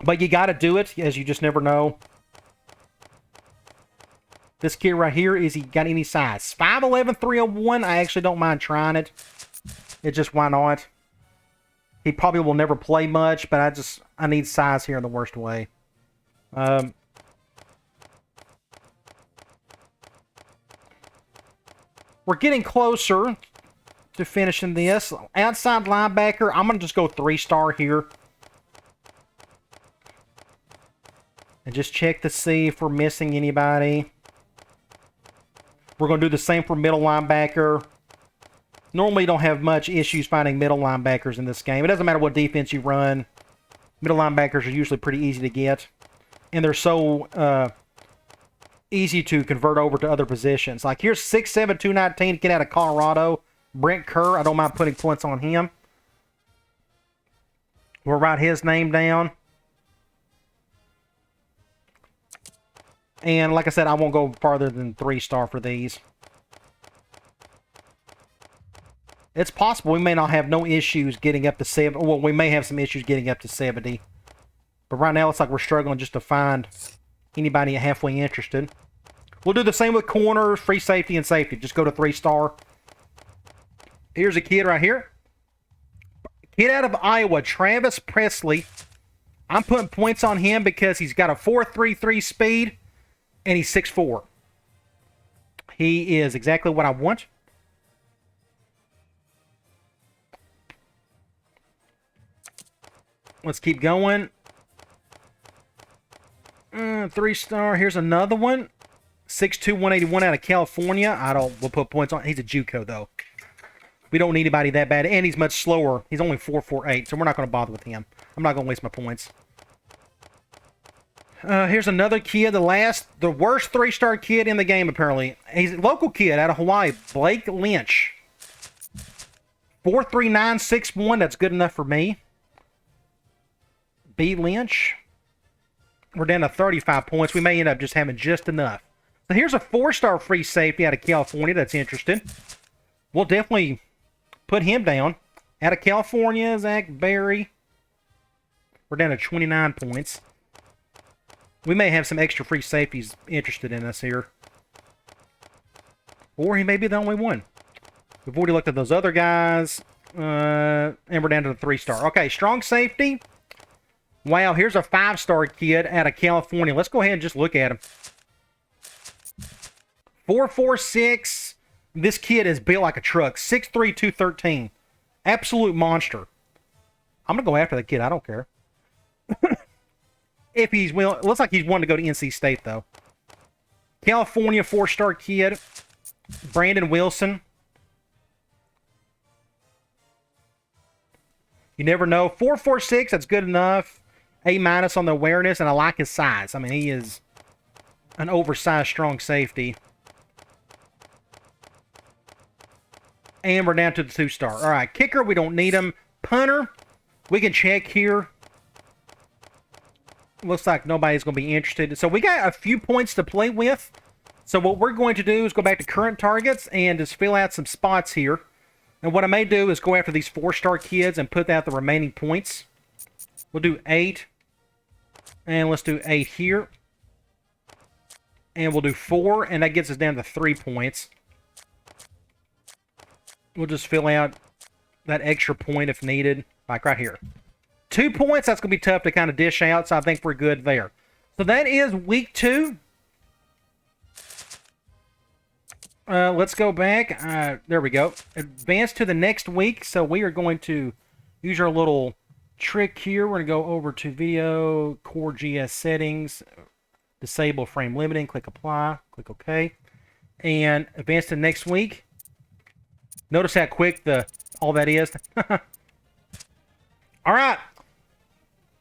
But you got to do it, as you just never know. This kid right here, is he got any size? 5'11", 301. I actually don't mind trying it. It's just, why not? He probably will never play much, but I need size here in the worst way. We're getting closer to finishing this. Outside linebacker, I'm going to just go 3-star here. And just check to see if we're missing anybody. We're going to do the same for middle linebacker. Normally, you don't have much issues finding middle linebackers in this game. It doesn't matter what defense you run. Middle linebackers are usually pretty easy to get. And they're so easy to convert over to other positions. Like, here's 6'7", 219, kid out of Colorado. Brent Kerr, I don't mind putting points on him. We'll write his name down. And like I said, I won't go farther than 3-star for these. It's possible we may not have no issues getting up to 70. Well, we may have some issues getting up to 70. But right now, it's like we're struggling just to find anybody halfway interested. We'll do the same with corners, free safety, and safety. Just go to 3-star. Here's a kid right here. Kid out of Iowa, Travis Presley. I'm putting points on him because he's got a 4.33 speed and he's 6'4". He is exactly what I want. Let's keep going. 3-star. Here's another one. 6'2", 181 out of California. We'll put points on. He's a JUCO, though. We don't need anybody that bad. And he's much slower. He's only 4.48, so we're not going to bother with him. I'm not going to waste my points. Here's another kid. The worst 3-star kid in the game, apparently. He's a local kid out of Hawaii. Blake Lynch. 4'3", 961. That's good enough for me. B. Lynch. We're down to 35 points. We may end up just having just enough. So here's a 4-star free safety out of California that's interested. We'll definitely put him down. Out of California, Zach Berry. We're down to 29 points. We may have some extra free safeties interested in us here. Or he may be the only one. We've already looked at those other guys. And we're down to the 3-star. Okay, strong safety. Wow, here's a 5-star kid out of California. Let's go ahead and just look at him. 4.46. This kid is built like a truck. 6'3", 213. Absolute monster. I'm going to go after that kid. I don't care. If he's willing. It looks like he's wanting to go to NC State, though. California 4-star kid. Brandon Wilson. You never know. 4.46, that's good enough. A- on the awareness, and I like his size. I mean, he is an oversized, strong safety. And we're down to the 2-star. All right, kicker, we don't need him. Punter, we can check here. Looks like nobody's going to be interested. So we got a few points to play with. So what we're going to do is go back to current targets and just fill out some spots here. And what I may do is go after these 4-star kids and put out the remaining points. We'll do 8. And let's do 8 here. And we'll do 4. And that gets us down to 3 points. We'll just fill out that extra point if needed. Like right here. 2 points. That's going to be tough to kind of dish out. So I think we're good there. So that is week 2. Let's go back. There we go. Advance to the next week. So we are going to use our little trick here. We're going to go over to video, core GS settings, disable frame limiting, click apply, click OK. And advance to next week. Notice how quick all that is. All right.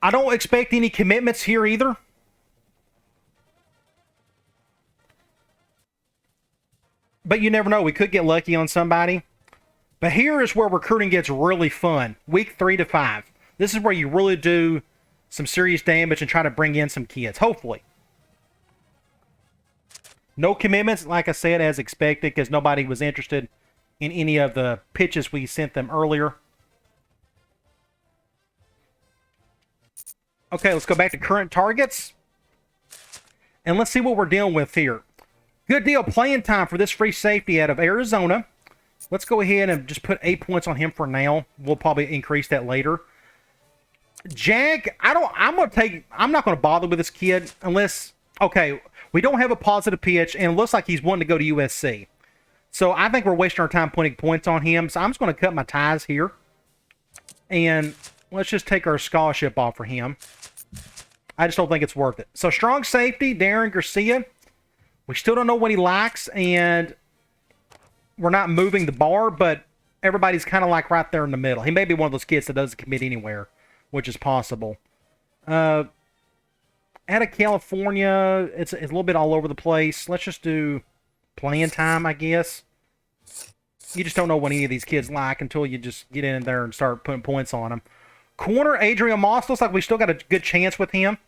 I don't expect any commitments here either. But you never know. We could get lucky on somebody. But here is where recruiting gets really fun. Week 3 to 5. This is where you really do some serious damage and try to bring in some kids. Hopefully. No commitments, like I said, as expected, because nobody was interested in any of the pitches we sent them earlier. Okay, let's go back to current targets. And let's see what we're dealing with here. Good deal. Playing time for this free safety out of Arizona. Let's go ahead and just put 8 points on him for now. We'll probably increase that later. Jack, I'm not going to bother with this kid unless, okay, we don't have a positive pitch, and it looks like he's wanting to go to USC. So I think we're wasting our time putting points on him. So I'm just going to cut my ties here. And let's just take our scholarship off for him. I just don't think it's worth it. So strong safety, Darren Garcia. We still don't know what he likes, and we're not moving the bar, but everybody's kind of like right there in the middle. He may be one of those kids that doesn't commit anywhere, which is possible. Out of California, it's a little bit all over the place. Let's just do playing time, I guess. You just don't know what any of these kids like until you just get in there and start putting points on them. Corner, Adrian Moss. Looks like we still got a good chance with him.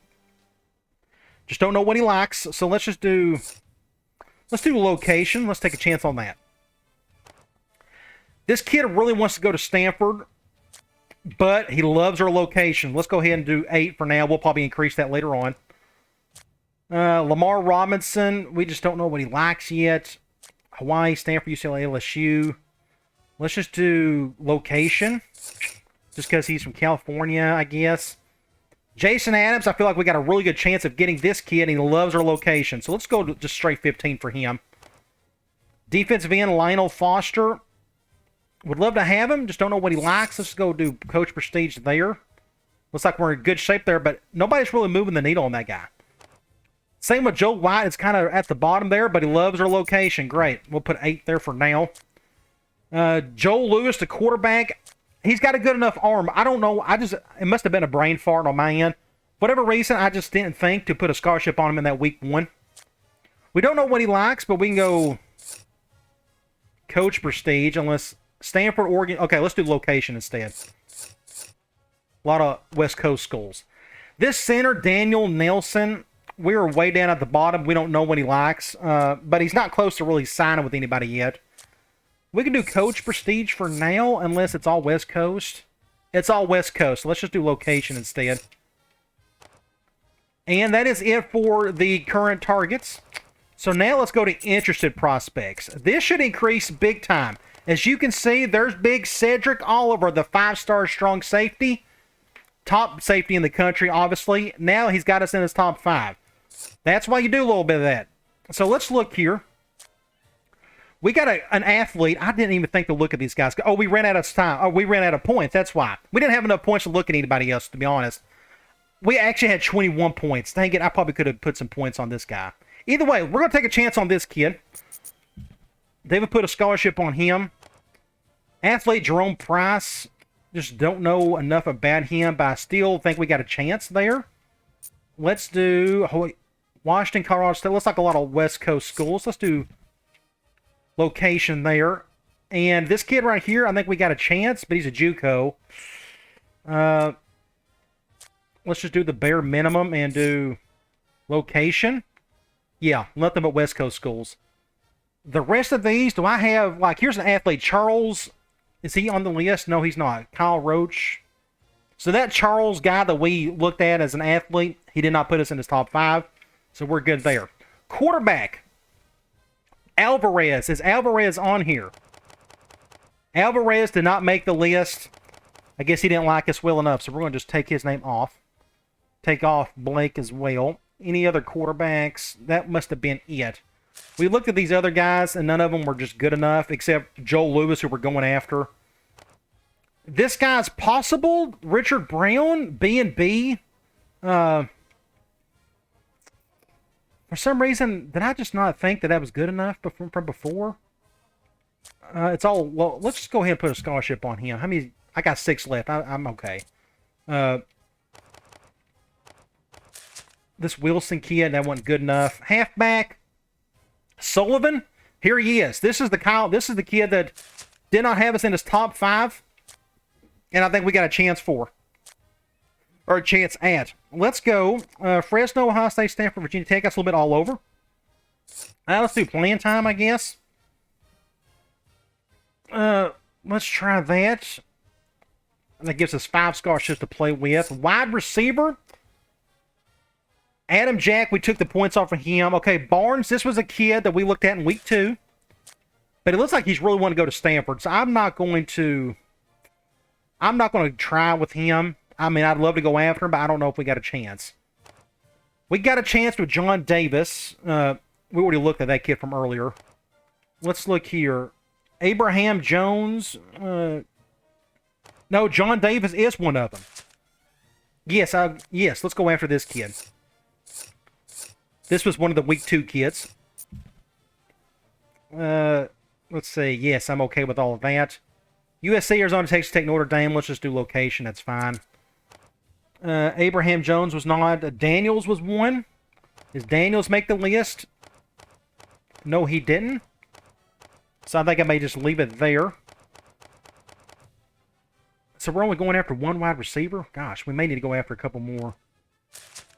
Just don't know what he likes. So let's just do... Let's do location. Let's take a chance on that. This kid really wants to go to Stanford, but he loves our location. Let's go ahead and do 8 for now. We'll probably increase that later on. Lamar Robinson, we just don't know what he likes yet. Hawaii, Stanford, UCLA, LSU. Let's just do location, just because he's from California, I guess. Jason Adams, I feel like we got a really good chance of getting this kid, and he loves our location. So let's go to just straight 15 for him. Defensive end, Lionel Foster. Would love to have him, just don't know what he likes. Let's go do coach prestige there. Looks like we're in good shape there, but nobody's really moving the needle on that guy. Same with Joe White. It's kind of at the bottom there, but he loves our location. Great. We'll put 8 there for now. Joel Lewis, the quarterback. He's got a good enough arm. I don't know. It must have been a brain fart on my end. Whatever reason, I just didn't think to put a scholarship on him in that week 1. We don't know what he likes, but we can go coach prestige unless Stanford, Oregon. Okay, let's do location instead. A lot of West Coast schools. This center, Daniel Nelson, we are way down at the bottom. We don't know what he likes, but he's not close to really signing with anybody yet. We can do coach prestige for now, unless it's all West Coast. It's all West Coast, so let's just do location instead. And that is it for the current targets. So now let's go to interested prospects. This should increase big time. As you can see, there's big Cedric Oliver, the 5-star strong safety. Top safety in the country, obviously. Now he's got us in his top 5. That's why you do a little bit of that. So let's look here. We got an athlete. I didn't even think to look at these guys. Oh, we ran out of time. Oh, we ran out of points. That's why. We didn't have enough points to look at anybody else, to be honest. We actually had 21 points. Dang it, I probably could have put some points on this guy. Either way, we're going to take a chance on this kid. David put a scholarship on him. Athlete Jerome Price. Just don't know enough about him, but I still think we got a chance there. Let's do Washington, Colorado State. Looks like a lot of West Coast schools. Let's do location there. And this kid right here, I think we got a chance, but he's a JUCO. Let's just do the bare minimum and do location. Yeah, nothing but West Coast schools. The rest of these, do I have, like, here's an athlete, Charles. Is he on the list? No, he's not. Kyle Roach. So that Charles guy that we looked at as an athlete, he did not put us in his top 5. So we're good there. Quarterback. Alvarez. Is Alvarez on here? Alvarez did not make the list. I guess he didn't like us well enough, so we're going to just take his name off. Take off Blake as well. Any other quarterbacks? That must have been it. We looked at these other guys, and none of them were just good enough, except Joel Lewis, who we're going after. This guy's possible. Richard Brown, B&B. For some reason, did I just not think that that was good enough from before? It's all, well, let's just go ahead and put a scholarship on him. How many? I got 6 left. I'm okay. This Wilson kid, that wasn't good enough. Halfback. Sullivan, here he is. This is the kid that did not have us in his top 5, and I think we got a chance for, or a chance at. Let's go. Fresno, Ohio State, Stanford, Virginia Tech. That's a little bit all over. Let's do playing time, I guess. Let's try that. That gives us 5 scholarships to play with. Wide receiver. Adam Jack, we took the points off of him. Okay, Barnes, this was a kid that we looked at in week 2. But it looks like he's really wanting to go to Stanford. So I'm not going to try with him. I mean, I'd love to go after him, but I don't know if we got a chance. We got a chance with John Davis. We already looked at that kid from earlier. Let's look here. Abraham Jones. No, John Davis is one of them. Yes, let's go after this kid. This was one of the week 2 kids. Let's see. Yes, I'm okay with all of that. USC, Arizona, Texas Tech, Notre Dame. Let's just do location. That's fine. Abraham Jones was not. Daniels was one. Does Daniels make the list? No, he didn't. So I think I may just leave it there. So we're only going after 1 wide receiver? Gosh, we may need to go after a couple more.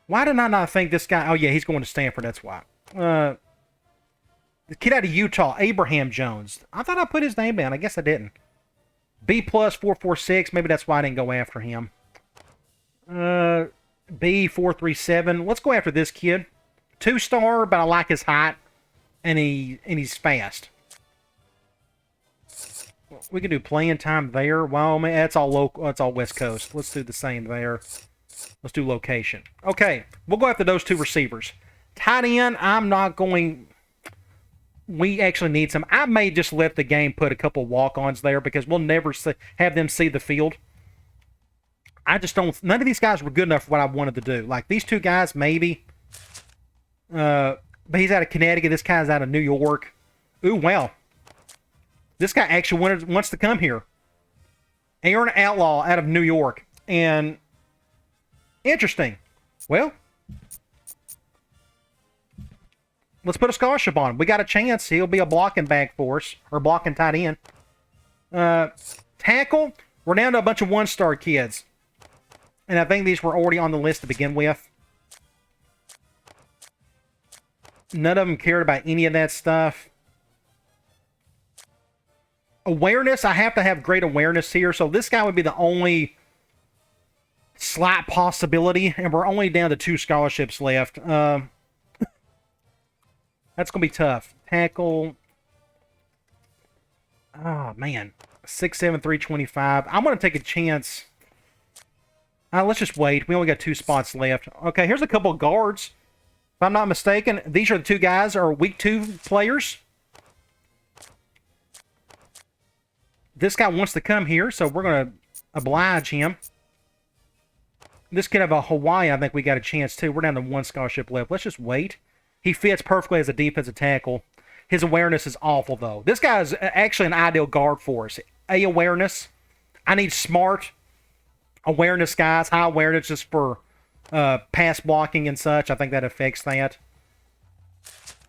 Why did I not think this guy... Oh, yeah, he's going to Stanford. That's why. The kid out of Utah, Abraham Jones. I thought I put his name down. I guess I didn't. B plus 446. Maybe that's why I didn't go after him. B437. Let's go after this kid. 2-star, but I like his height. And he's fast. We can do playing time there. Wyoming. That's all local. That's all West Coast. Let's do the same there. Let's do location. Okay, we'll go after those 2 receivers. Tight end, I'm not going... We actually need some. I may just let the game put a couple walk-ons there because we'll never have them see the field. I just don't... None of these guys were good enough for what I wanted to do. Like, these 2 guys, maybe. But he's out of Connecticut. This guy's out of New York. Ooh, wow. This guy actually wants to come here. Aaron Outlaw out of New York. And... Interesting. Well, let's put a scholarship on him. We got a chance. He'll be a blocking back for us, or blocking tight end. Tackle, we're down to a bunch of 1-star kids. And I think these were already on the list to begin with. None of them cared about any of that stuff. Awareness, I have to have great awareness here. So this guy would be the only slight possibility. And we're only down to 2 scholarships left. That's going to be tough. Tackle. Oh, man. 6'7", 325. I'm going to take a chance. Let's just wait. We only got 2 spots left. Okay, here's a couple of guards. If I'm not mistaken, these are the 2 guys are week 2 players. This guy wants to come here, so we're going to oblige him. This kid of a Hawaii, I think we got a chance too. We're down to 1 scholarship left. Let's just wait. He fits perfectly as a defensive tackle. His awareness is awful, though. This guy is actually an ideal guard for us. Awareness. I need smart awareness guys. High awareness just for pass blocking and such. I think that affects that.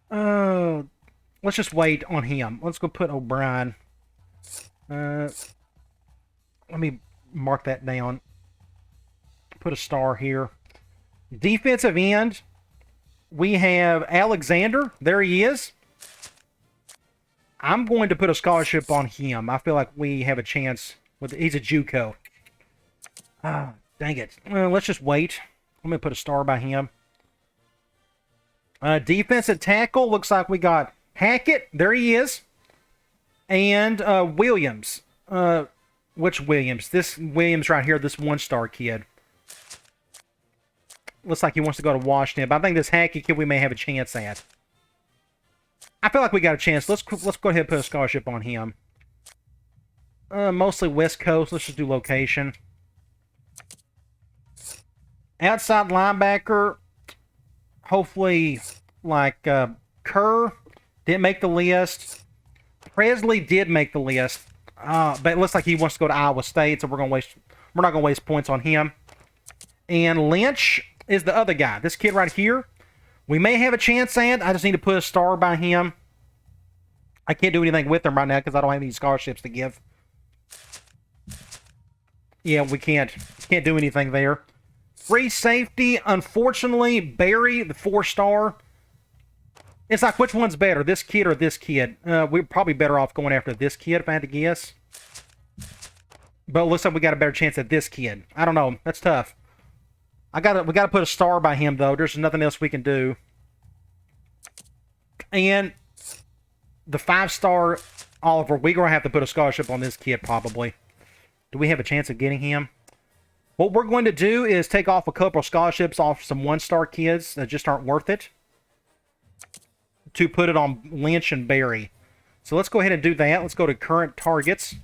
Let's just wait on him. Let's go put O'Brien. Let me mark that down. Put a star here. Defensive end. We have Alexander. There he is. I'm going to put a scholarship on him. I feel like we have a chance. He's a JUCO. Dang it. Well, let's just wait. I'm going to put a star by him. Defensive tackle. Looks like we got Hackett. There he is. And Williams. Which Williams? This Williams right here, this 1-star kid. Looks like he wants to go to Washington, but I think this Hackett kid we may have a chance at. I feel like we got a chance. Let's go ahead and put a scholarship on him. Mostly West Coast. Let's just do location. Outside linebacker. Hopefully, like Kerr didn't make the list. Presley did make the list, but it looks like he wants to go to Iowa State, so we're not gonna waste points on him. And Lynch is the other guy. This kid right here, we may have a chance at. I just need to put a star by him. I can't do anything with him right now because I don't have any scholarships to give. Yeah, we can't do anything there. Free safety, unfortunately, Barry, the 4-star. It's like, which one's better, this kid or this kid? We're probably better off going after this kid, if I had to guess. But it looks like we got a better chance at this kid. I don't know. That's tough. We gotta put a star by him, though. There's nothing else we can do. And the 5-star Oliver, we're going to have to put a scholarship on this kid, probably. Do we have a chance of getting him? What we're going to do is take off a couple of scholarships off some 1-star kids that just aren't worth it, to put it on Lynch and Barry. So let's go ahead and do that. Let's go to current targets.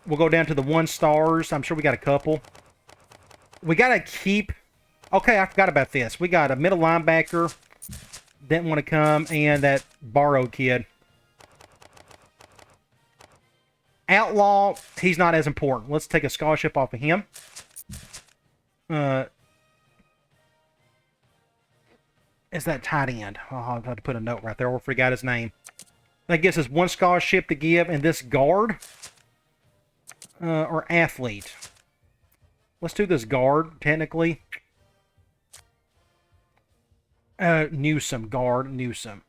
We'll go down to the 1-stars. I'm sure we got a couple. We got to keep... Okay, I forgot about this. We got a middle linebacker. Didn't want to come. And that Barrow kid. Outlaw, he's not as important. Let's take a scholarship off of him. Is that tight end? Oh, I'll have to put a note right there. I forgot his name. That gives us 1 scholarship to give. And this guard or athlete. Let's do this guard, technically. Newsome, guard, Newsome.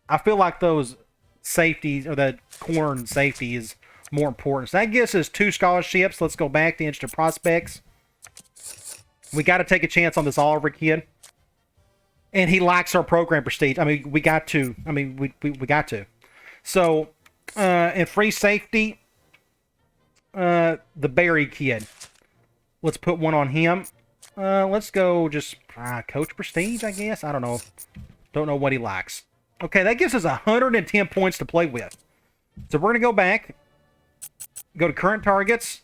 I feel like those safeties, or that corner and safety is more important. So that gives us 2 scholarships. Let's go back to instant prospects. We got to take a chance on this Oliver kid. And he likes our program prestige. I mean, we got to. I mean, we got to. So, in free safety, the Barry kid. Let's put 1 on him. Let's go just coach prestige, I guess. I don't know. Don't know what he likes. Okay, that gives us 110 points to play with. So we're going to go back. Go to current targets.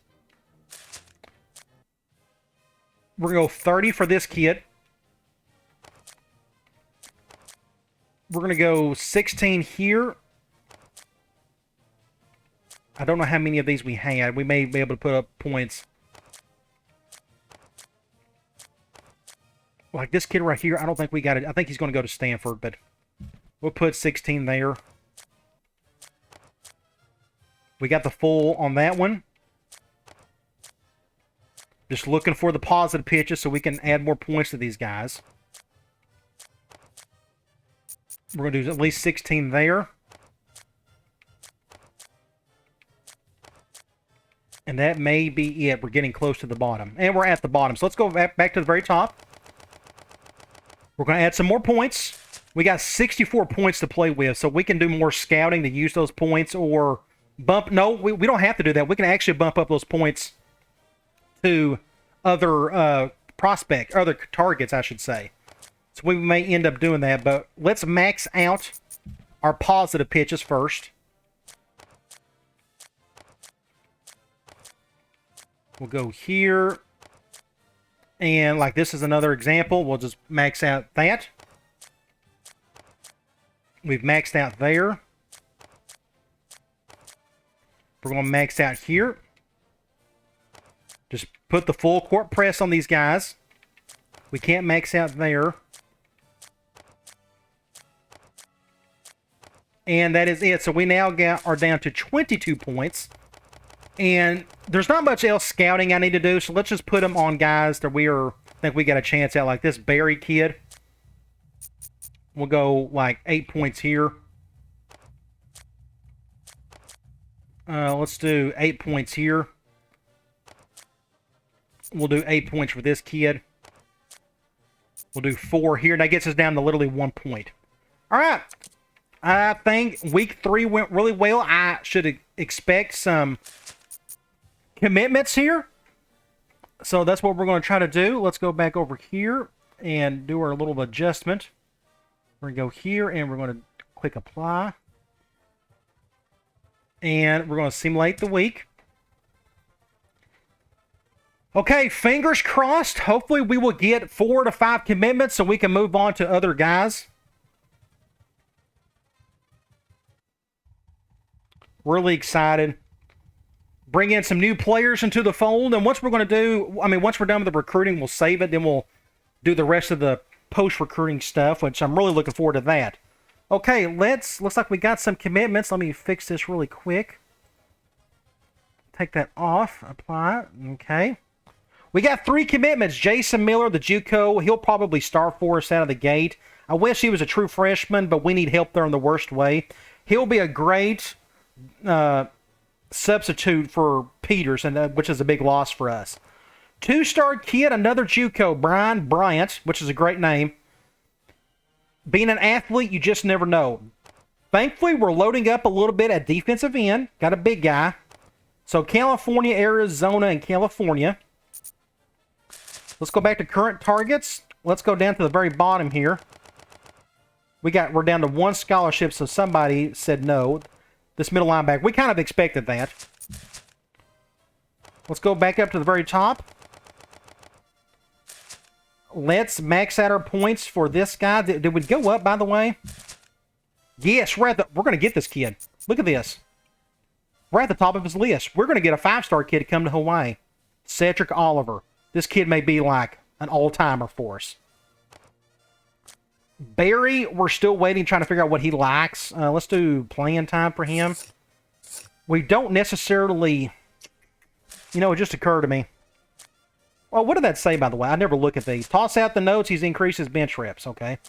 We're going to go 30 for this kid. We're going to go 16 here. I don't know how many of these we had. We may be able to put up points. Like this kid right here, I don't think we got it. I think he's going to go to Stanford, but we'll put 16 there. We got the full on that one. Just looking for the positive pitches so we can add more points to these guys. We're going to do at least 16 there. And that may be it. We're getting close to the bottom. And we're at the bottom. So let's go back to the very top. We're going to add some more points. We got 64 points to play with, so we can do more scouting to use those points or bump. No, we don't have to do that. We can actually bump up those points to other other targets, I should say. So we may end up doing that, but let's max out our positive pitches first. We'll go here. And like this is another example. We'll just max out that. We've maxed out there. We're going to max out here. Just put the full court press on these guys. We can't max out there. And that is it. So we now are down to 22 points. And there's not much else scouting I need to do, so let's just put them on guys that think we got a chance at, like this Barry kid. We'll go like 8 points here. Let's do 8 points here. We'll do 8 points for this kid. We'll do 4 here. That gets us down to literally 1 point. All right. I think week 3 went really well. I should expect some commitments here. So that's what we're going to try to do. Let's go back over here and do our little adjustment. We're going to go here and we're going to click apply. And we're going to simulate the week. Okay, fingers crossed. Hopefully we will get 4 to 5 commitments so we can move on to other guys. Really excited. Bring in some new players into the fold. And once we're going to do, once we're done with the recruiting, we'll save it. Then we'll do the rest of the post-recruiting stuff, which I'm really looking forward to that. Okay, looks like we got some commitments. Let me fix this really quick. Take that off. Apply. Okay. We got 3 commitments. Jason Miller, the JUCO. He'll probably start for us out of the gate. I wish he was a true freshman, but we need help there in the worst way. He'll be a great substitute for Peters, which is a big loss for us. 2-star kid, another JUCO, Brian Bryant, which is a great name. Being an athlete, you just never know. Thankfully, we're loading up a little bit at defensive end. Got a big guy. So California, Arizona, and California. Let's go back to current targets. Let's go down to the very bottom here. We're down to 1 scholarship, so somebody said no. This middle linebacker, we kind of expected that. Let's go back up to the very top. Let's max out our points for this guy. Did we go up, by the way? Yes, we're going to get this kid. Look at this. We're at the top of his list. We're going to get a 5-star kid to come to Hawaii. Cedric Oliver. This kid may be like an all-timer for us. Barry, we're still waiting, trying to figure out what he likes. Let's do playing time for him. We don't necessarily... it just occurred to me. Well, what did that say, by the way? I never look at these. Toss out the notes. He's increased his bench reps. Okay.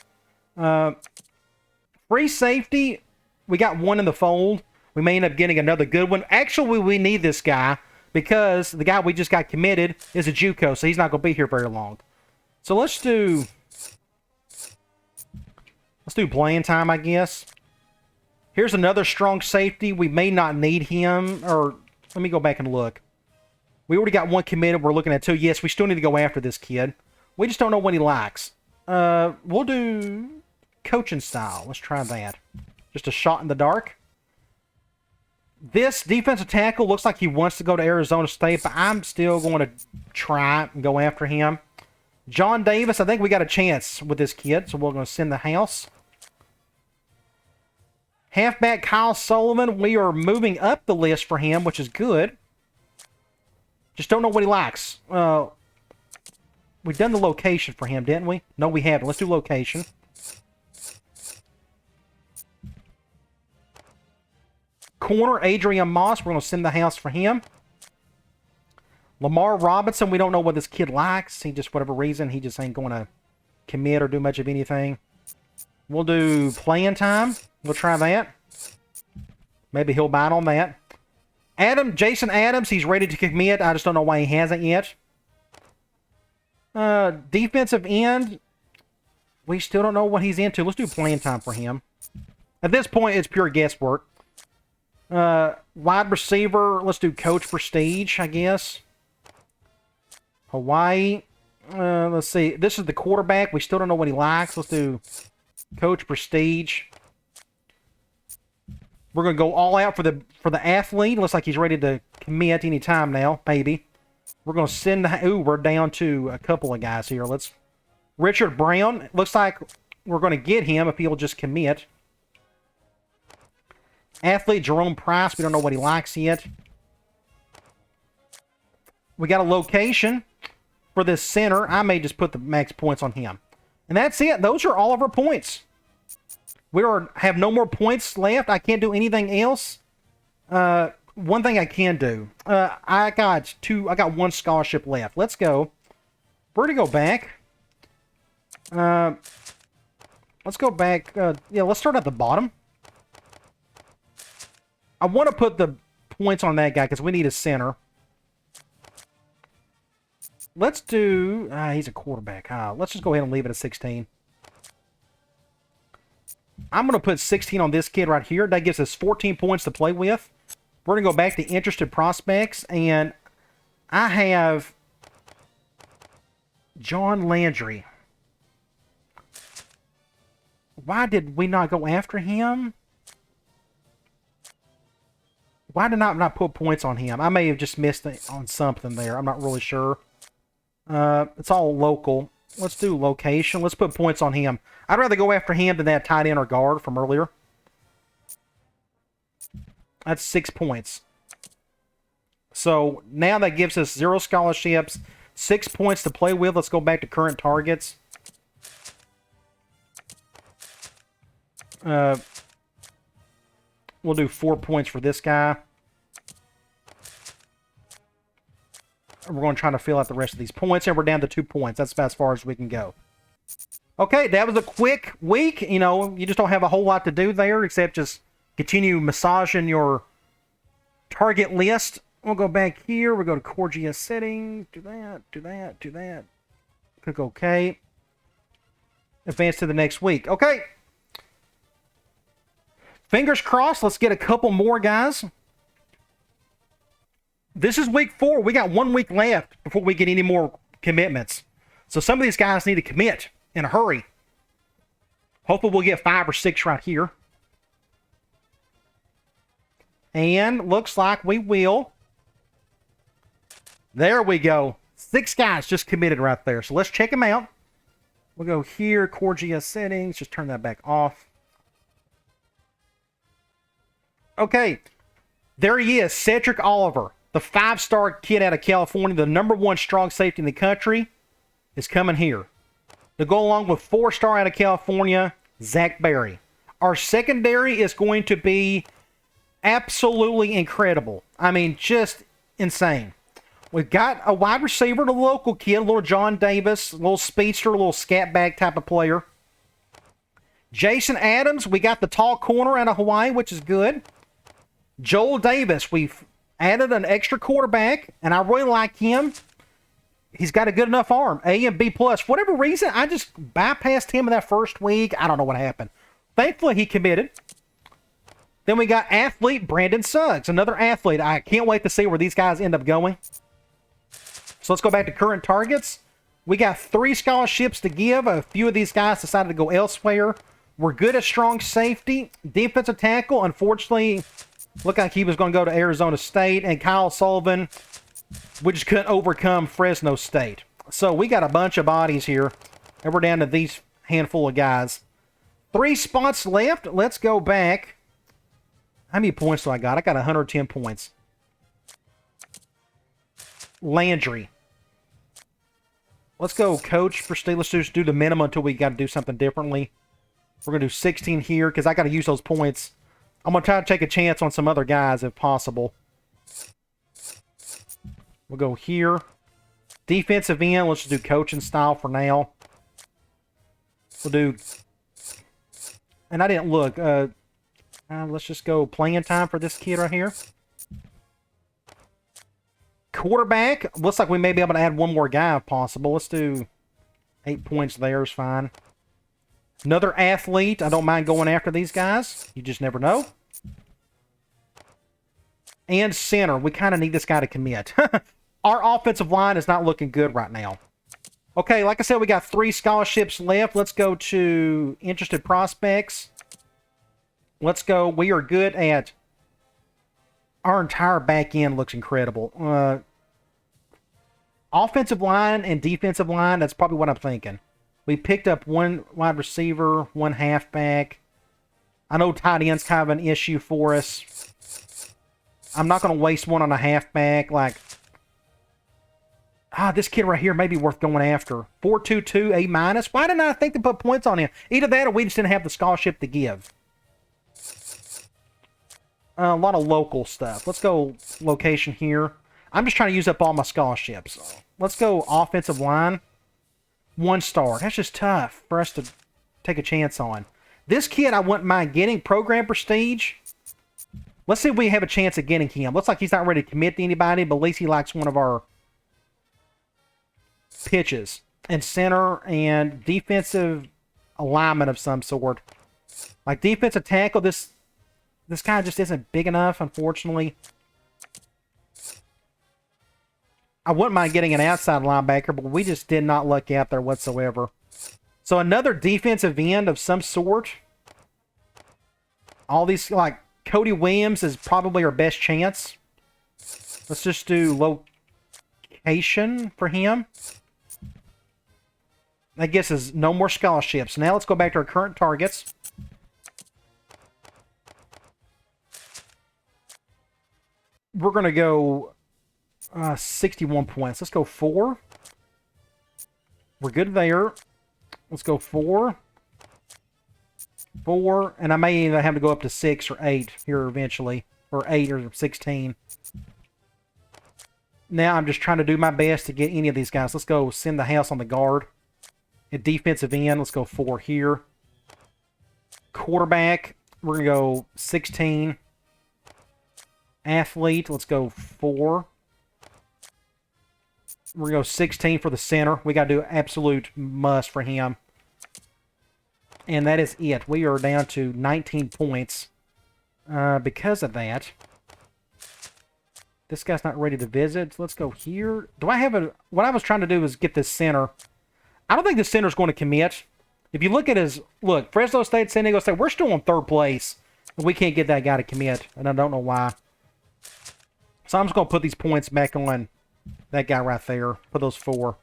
Free safety. We got 1 in the fold. We may end up getting another good one. Actually, we need this guy because the guy we just got committed is a JUCO, so he's not going to be here very long. So let's do playing time, I guess. Here's another strong safety. We may not need him. Or let me go back and look. We already got 1 committed. We're looking at 2. Yes, we still need to go after this kid. We just don't know what he likes. We'll do coaching style. Let's try that. Just a shot in the dark. This defensive tackle looks like he wants to go to Arizona State, but I'm still going to try and go after him. John Davis, I think we got a chance with this kid, so we're going to send the house. Halfback Kyle Sullivan, we are moving up the list for him, which is good. Just don't know what he likes. We've done the location for him, didn't we? No, we haven't. Let's do location. Corner, Adrian Moss. We're going to send the house for him. Lamar Robinson, we don't know what this kid likes. He just, whatever reason, he just ain't going to commit or do much of anything. We'll do playing time. We'll try that. Maybe he'll bite on that. Jason Adams, he's ready to commit. I just don't know why he hasn't yet. Defensive end, we still don't know what he's into. Let's do playing time for him. At this point, it's pure guesswork. Wide receiver, let's do coach prestige, I guess. Hawaii. Let's see. This is the quarterback. We still don't know what he likes. Let's do coach prestige. We're going to go all out for the athlete. Looks like he's ready to commit any time now, maybe. We're going to send... we're down to a couple of guys here. Richard Brown. Looks like we're going to get him if he'll just commit. Athlete Jerome Price. We don't know what he likes yet. We got a location for this center. I may just put the max points on him. And that's it. Those are all of our points. We have no more points left. I can't do anything else. One thing I can do. I got one scholarship left. Let's go. Where to go back? Let's go back. Let's start at the bottom. I want to put the points on that guy because we need a center. Let's do... he's a quarterback. Let's just go ahead and leave it at 16. I'm going to put 16 on this kid right here. That gives us 14 points to play with. We're going to go back to interested prospects. And I have John Landry. Why did we not go after him? Why did I not put points on him? I may have just missed it on something there. I'm not really sure. It's all local. Let's do location. Let's put points on him. I'd rather go after him than that tight end or guard from earlier. That's 6 points. So now that gives us 0 scholarships, 6 points to play with. Let's go back to current targets. We'll do 4 points for this guy. We're going to try to fill out the rest of these points, and we're down to 2 points. That's about as far as we can go. Okay, that was a quick week. You know, you just don't have a whole lot to do there except just continue massaging your target list. We'll go back here. We'll go to Corgia settings. Do that, do that, do that. Click OK. Advance to the next week. Okay. Fingers crossed. Let's get a couple more guys. This is week 4. We got 1 week left before we get any more commitments. So some of these guys need to commit in a hurry. Hopefully we'll get 5 or 6 right here. And looks like we will. There we go. 6 guys just committed right there. So let's check them out. We'll go here, Corgia settings. Just turn that back off. Okay. There he is, Cedric Oliver. The 5-star kid out of California, the #1 strong safety in the country, is coming here. To go along with 4-star out of California, Zach Berry. Our secondary is going to be absolutely incredible. I mean, just insane. We've got a wide receiver, the local kid, a little John Davis, a little speedster, a little scat bag type of player. Jason Adams, we got the tall corner out of Hawaii, which is good. Joel Davis, we've added an extra quarterback, and I really like him. He's got a good enough arm. A and B+. For whatever reason, I just bypassed him in that first week. I don't know what happened. Thankfully, he committed. Then we got athlete Brandon Suggs, another athlete. I can't wait to see where these guys end up going. So let's go back to current targets. We got 3 scholarships to give. A few of these guys decided to go elsewhere. We're good at strong safety. Defensive tackle, unfortunately, looked like he was going to go to Arizona State. And Kyle Sullivan, we just couldn't overcome Fresno State. So we got a bunch of bodies here. And we're down to these handful of guys. 3 spots left. Let's go back. How many points do I got? I got 110 points. Landry. Let's go coach for state. Let's just do the minimum until we got to do something differently. We're going to do 16 here because I got to use those points. I'm going to try to take a chance on some other guys if possible. We'll go here. Defensive end, let's just do coaching style for now. We'll do... And I didn't look. Let's just go playing time for this kid right here. Quarterback, looks like we may be able to add one more guy if possible. Let's do 8 points there is fine. Another athlete. I don't mind going after these guys. You just never know. And center. We kind of need this guy to commit. Our offensive line is not looking good right now. Okay, like I said, we got 3 scholarships left. Let's go to interested prospects. Let's go. We are good at... Our entire back end looks incredible. Offensive line and defensive line, that's probably what I'm thinking. We picked up 1 wide receiver, 1 halfback. I know tight end's kind of an issue for us. I'm not going to waste one on a halfback. Like, this kid right here may be worth going after. 4.22, A-. Why didn't I think to put points on him? Either that or we just didn't have the scholarship to give. A lot of local stuff. Let's go location here. I'm just trying to use up all my scholarships. Let's go offensive line. 1 star. That's just tough for us to take a chance on. This kid I wouldn't mind getting. Program prestige. Let's see if we have a chance of getting him. Looks like he's not ready to commit to anybody, but at least he likes one of our pitches. And center and defensive alignment of some sort. Like defensive tackle, this guy just isn't big enough, unfortunately. I wouldn't mind getting an outside linebacker, but we just did not luck out there whatsoever. So another defensive end of some sort. All these, like, Cody Williams is probably our best chance. Let's just do location for him. I guess is no more scholarships. Now let's go back to our current targets. We're going to go 61 points. Let's go 4. We're good there. Let's go 4. 4. And I may even have to go up to 6 or 8 here eventually. Or 8 or 16. Now I'm just trying to do my best to get any of these guys. Let's go send the house on the guard. At defensive end, let's go 4 here. Quarterback, we're going to go 16. Athlete, let's go 4. We're going to go 16 for the center. We got to do absolute must for him. And that is it. We are down to 19 points because of that. This guy's not ready to visit. Let's go here. Do I have a... What I was trying to do is get this center. I don't think the center's going to commit. If you look at his... Look, Fresno State, San Diego State, we're still on 3rd place. And we can't get that guy to commit. And I don't know why. So I'm just going to put these points back on that guy right there. Put those 4.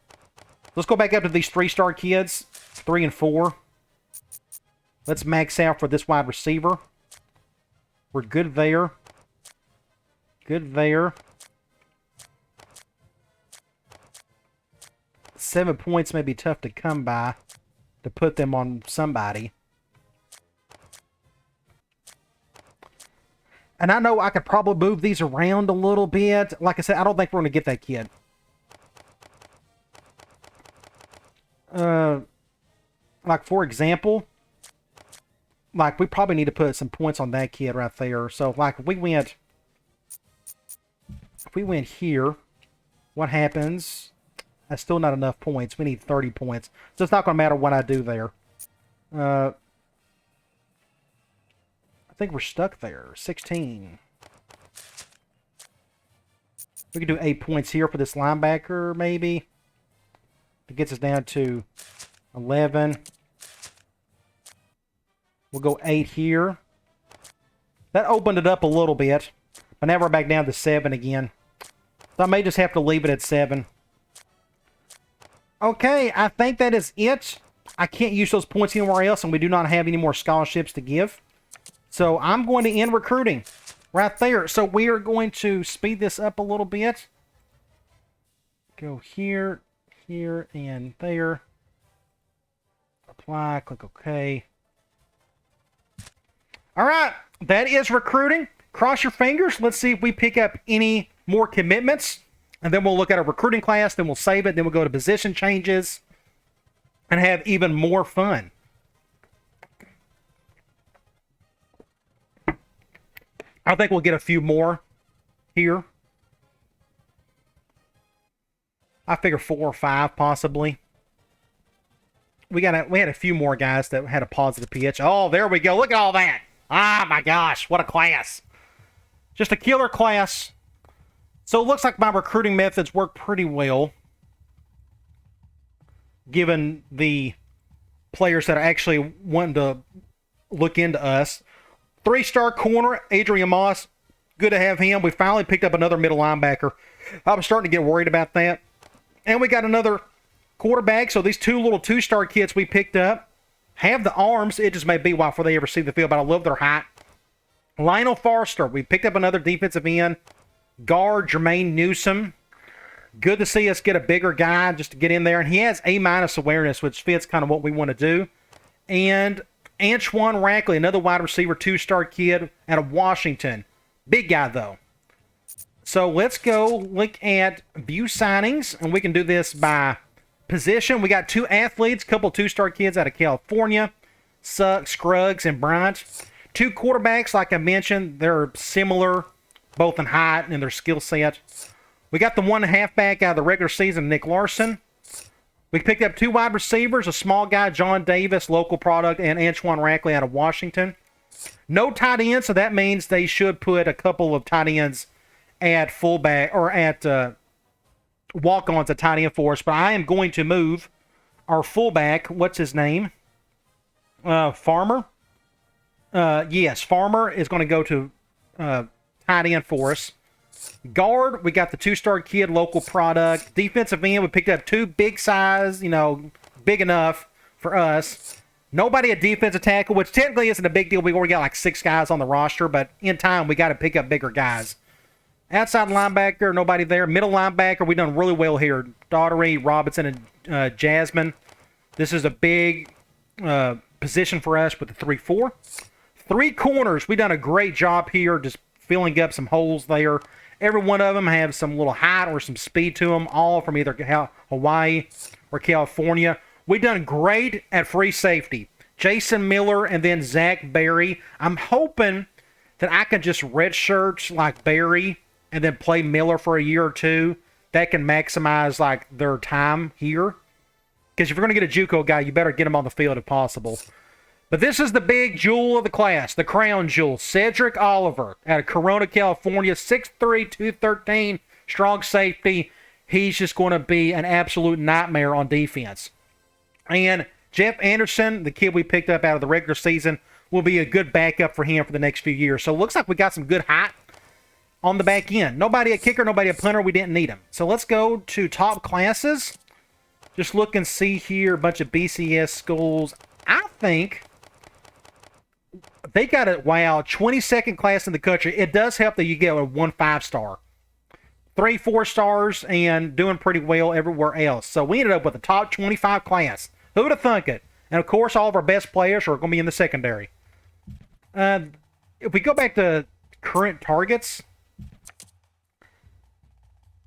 Let's go back up to these 3-star kids. 3 and 4. Let's max out for this wide receiver. We're good there. Good there. 7 points may be tough to come by to put them on somebody. And I know I could probably move these around a little bit. Like I said, I don't think we're going to get that kid. Like, for example, like, we probably need to put some points on that kid right there. So, like, if we went here, what happens? That's still not enough points. We need 30 points. So it's not going to matter what I do there. I think we're stuck there. 16. We could do 8 points here for this linebacker, maybe. It gets us down to 11. We'll go 8 here. That opened it up a little bit. But now we're back down to 7 again. So I may just have to leave it at 7. Okay, I think that is it. I can't use those points anywhere else, and we do not have any more scholarships to give. So I'm going to end recruiting right there. So we are going to speed this up a little bit. Go here, here, and there. Apply, click OK. All right, that is recruiting. Cross your fingers. Let's see if we pick up any more commitments. And then we'll look at a recruiting class. Then we'll save it. Then we'll go to position changes. And have even more fun. I think we'll get a few more here. I figure 4 or 5 possibly. We had a few more guys that had a positive pitch. Oh, there we go. Look at all that. Ah, my gosh, what a class. Just a killer class. So it looks like my recruiting methods work pretty well, given the players that are actually wanting to look into us. 3-star corner, Adrian Moss. Good to have him. We finally picked up another middle linebacker. I was starting to get worried about that. And we got another quarterback. So these 2 little 2-star kids we picked up have the arms. It just may be why before they ever see the field, but I love their height. Lionel Foster. We picked up another defensive end. Guard, Jermaine Newsom. Good to see us get a bigger guy just to get in there. And he has A- awareness, which fits kind of what we want to do. And Antoine Rackley, another wide receiver, 2-star kid out of Washington. Big guy, though. So let's go look at view signings, and we can do this by position. We got 2 athletes, a couple 2-star kids out of California, Suggs, Scruggs, and Bryant. 2 quarterbacks, like I mentioned, they're similar, both in height and their skill set. We got the 1 halfback out of the regular season, Nick Larson. We picked up 2 wide receivers, a small guy, John Davis, local product, and Antoine Rackley out of Washington. No tight ends, so that means they should put a couple of tight ends at fullback or at walk-ons at tight end for us. But I am going to move our fullback. What's his name? Farmer. Yes, Farmer is going to go to tight end for us. Guard, we got the 2-star kid, local product. Defensive end, we picked up 2 big size, big enough for us. Nobody at defensive tackle, which technically isn't a big deal. We already got like 6 guys on the roster, but in time, we got to pick up bigger guys. Outside linebacker, nobody there. Middle linebacker, we done really well here. Daughtery, Robinson, and Jasmine. This is a big position for us with the 3-4. 3 corners, we done a great job here, just filling up some holes there. Every one of them have some little height or some speed to them, all from either Hawaii or California. We done great at free safety. Jason Miller and then Zach Berry. I'm hoping that I can just redshirt like Berry and then play Miller for a year or 2. That can maximize like their time here. Because if you're going to get a JUCO guy, you better get him on the field if possible. But this is the big jewel of the class, the crown jewel. Cedric Oliver out of Corona, California, 6'3", 213, strong safety. He's just going to be an absolute nightmare on defense. And Jeff Anderson, the kid we picked up out of the regular season, will be a good backup for him for the next few years. So it looks like we got some good height on the back end. Nobody a kicker, nobody a punter. We didn't need him. So let's go to top classes. Just look and see here, a bunch of BCS schools. I think they got it, 22nd class in the country. It does help that you get a 1 5-star. 3 4-stars and doing pretty well everywhere else. So we ended up with a top 25 class. Who would have thunk it? And of course, all of our best players are going to be in the secondary. If we go back to current targets,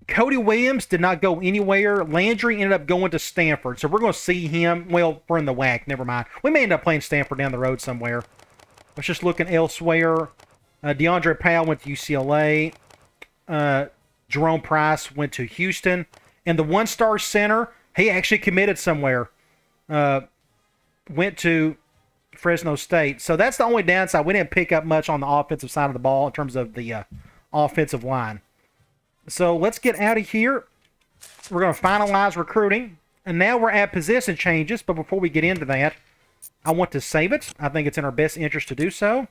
Cody Williams did not go anywhere. Landry ended up going to Stanford. So we're going to see him. Well, we're in the WAC. Never mind. We may end up playing Stanford down the road somewhere. Let's just looking elsewhere. Deandre Powell went to UCLA. Jerome Price went to Houston. And the 1-star center, he actually committed somewhere. Went to Fresno State. So that's the only downside. We didn't pick up much on the offensive side of the ball in terms of the offensive line. So let's get out of here. We're going to finalize recruiting. And now we're at position changes. But before we get into that, I want to save it. I think it's in our best interest to do so.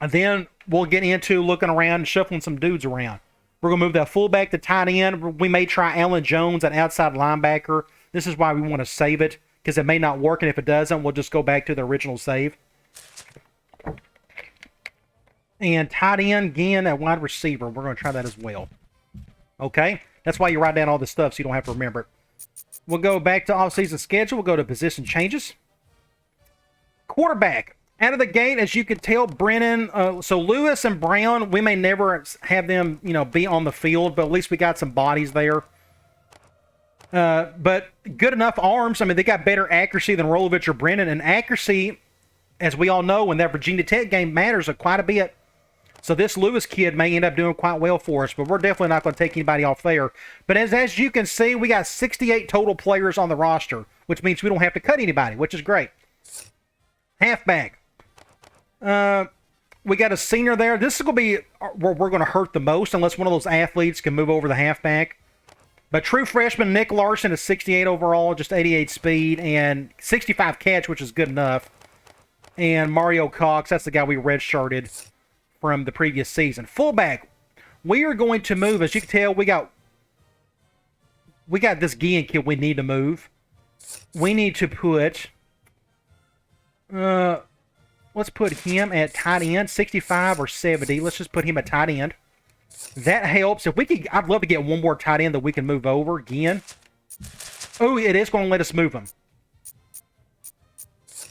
And then we'll get into looking around and shuffling some dudes around. We're going to move that fullback to tight end. We may try Alan Jones, an outside linebacker. This is why we want to save it, because it may not work, and if it doesn't, we'll just go back to the original save. And tight end, again, at wide receiver. We're going to try that as well. Okay? That's why you write down all this stuff so you don't have to remember it. We'll go back to offseason schedule. We'll go to position changes. Quarterback. Out of the gate, as you can tell, Brennan, so Lewis and Brown, we may never have them, be on the field, but at least we got some bodies there. But good enough arms. I mean, they got better accuracy than Rolovich or Brennan, and accuracy, as we all know, in that Virginia Tech game matters quite a bit. So this Lewis kid may end up doing quite well for us, but we're definitely not going to take anybody off there. But as you can see, we got 68 total players on the roster, which means we don't have to cut anybody, which is great. Halfback. We got a senior there. This is going to be where we're going to hurt the most unless one of those athletes can move over the halfback. But true freshman Nick Larson is 68 overall, just 88 speed, and 65 catch, which is good enough. And Mario Cox, that's the guy we redshirted from the previous season. Fullback, we are going to move. As you can tell, we got this Guillen kid we need to move. We need to put... let's put him at tight end, 65 or 70. Let's just put him at tight end. That helps. If we could, I'd love to get one more tight end that we can move over again. Oh, it is going to let us move him.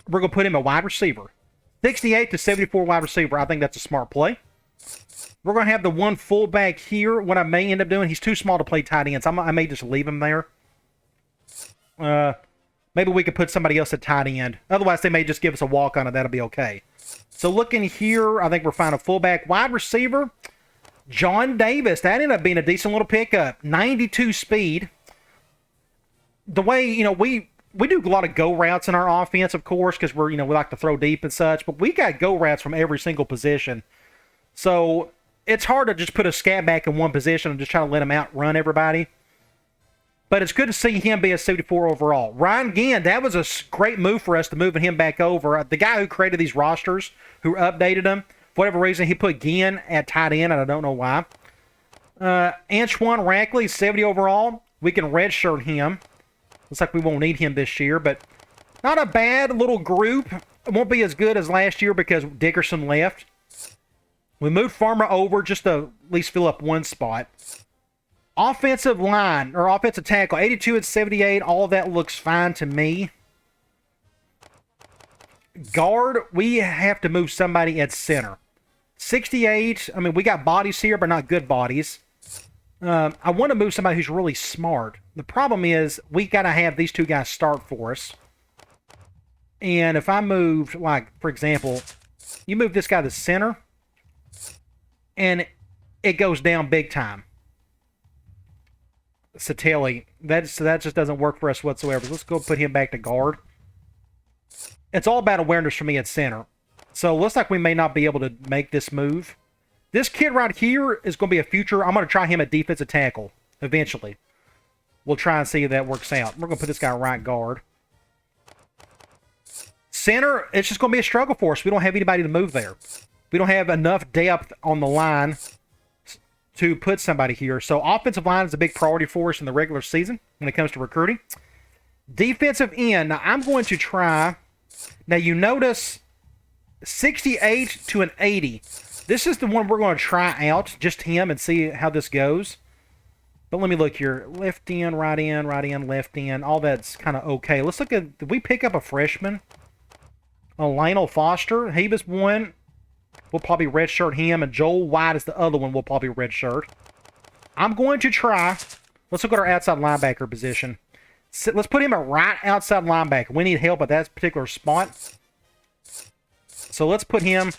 We're going to put him a wide receiver. 68 to 74 wide receiver. I think that's a smart play. We're going to have the one fullback here. What I may end up doing, he's too small to play tight ends. I may just leave him there. Maybe we could put somebody else at tight end. Otherwise, they may just give us a walk on it. That'll be okay. So looking here, I think we're fine a fullback. Wide receiver, John Davis. That ended up being a decent little pickup. 92 speed. The way, we do a lot of go routes in our offense, of course, because we like to throw deep and such. But we got go routes from every single position. So it's hard to just put a scat back in one position and just try to let him outrun everybody. But it's good to see him be a 74 overall. Ryan Ginn, that was a great move for us to moving him back over. The guy who created these rosters, who updated them, for whatever reason, he put Ginn at tight end, and I don't know why. Antoine Rackley, 70 overall. We can redshirt him. Looks like we won't need him this year, but not a bad little group. It won't be as good as last year because Dickerson left. We moved Farmer over just to at least fill up one spot. Offensive line, or offensive tackle, 82 and 78. All of that looks fine to me. Guard, we have to move somebody at center. 68, we got bodies here, but not good bodies. I want to move somebody who's really smart. The problem is, we got to have these two guys start for us. And if I moved, for example, you move this guy to center, and it goes down big time. Satelli, that just doesn't work for us whatsoever. Let's go put him back to guard. It's all about awareness for me at center. So it looks like we may not be able to make this move. This kid right here is going to be a future. I'm going to try him at defensive tackle eventually. We'll try and see if that works out. We're going to put this guy right guard. Center, it's just going to be a struggle for us. We don't have anybody to move there. We don't have enough depth on the line to put somebody here. So offensive line is a big priority for us in the regular season when it comes to recruiting. Defensive end. Now, I'm going to try. Now, you notice 68 to an 80. This is the one we're going to try out, just him, and see how this goes. But let me look here. Left end, right end, left end. All that's kind of okay. Let's look at, did we pick up a freshman? Lionel Foster. He was one. We'll probably redshirt him. And Joel White is the other one we'll probably redshirt. I'm going to try. Let's look at our outside linebacker position. Let's put him at right outside linebacker. We need help at that particular spot. So let's put him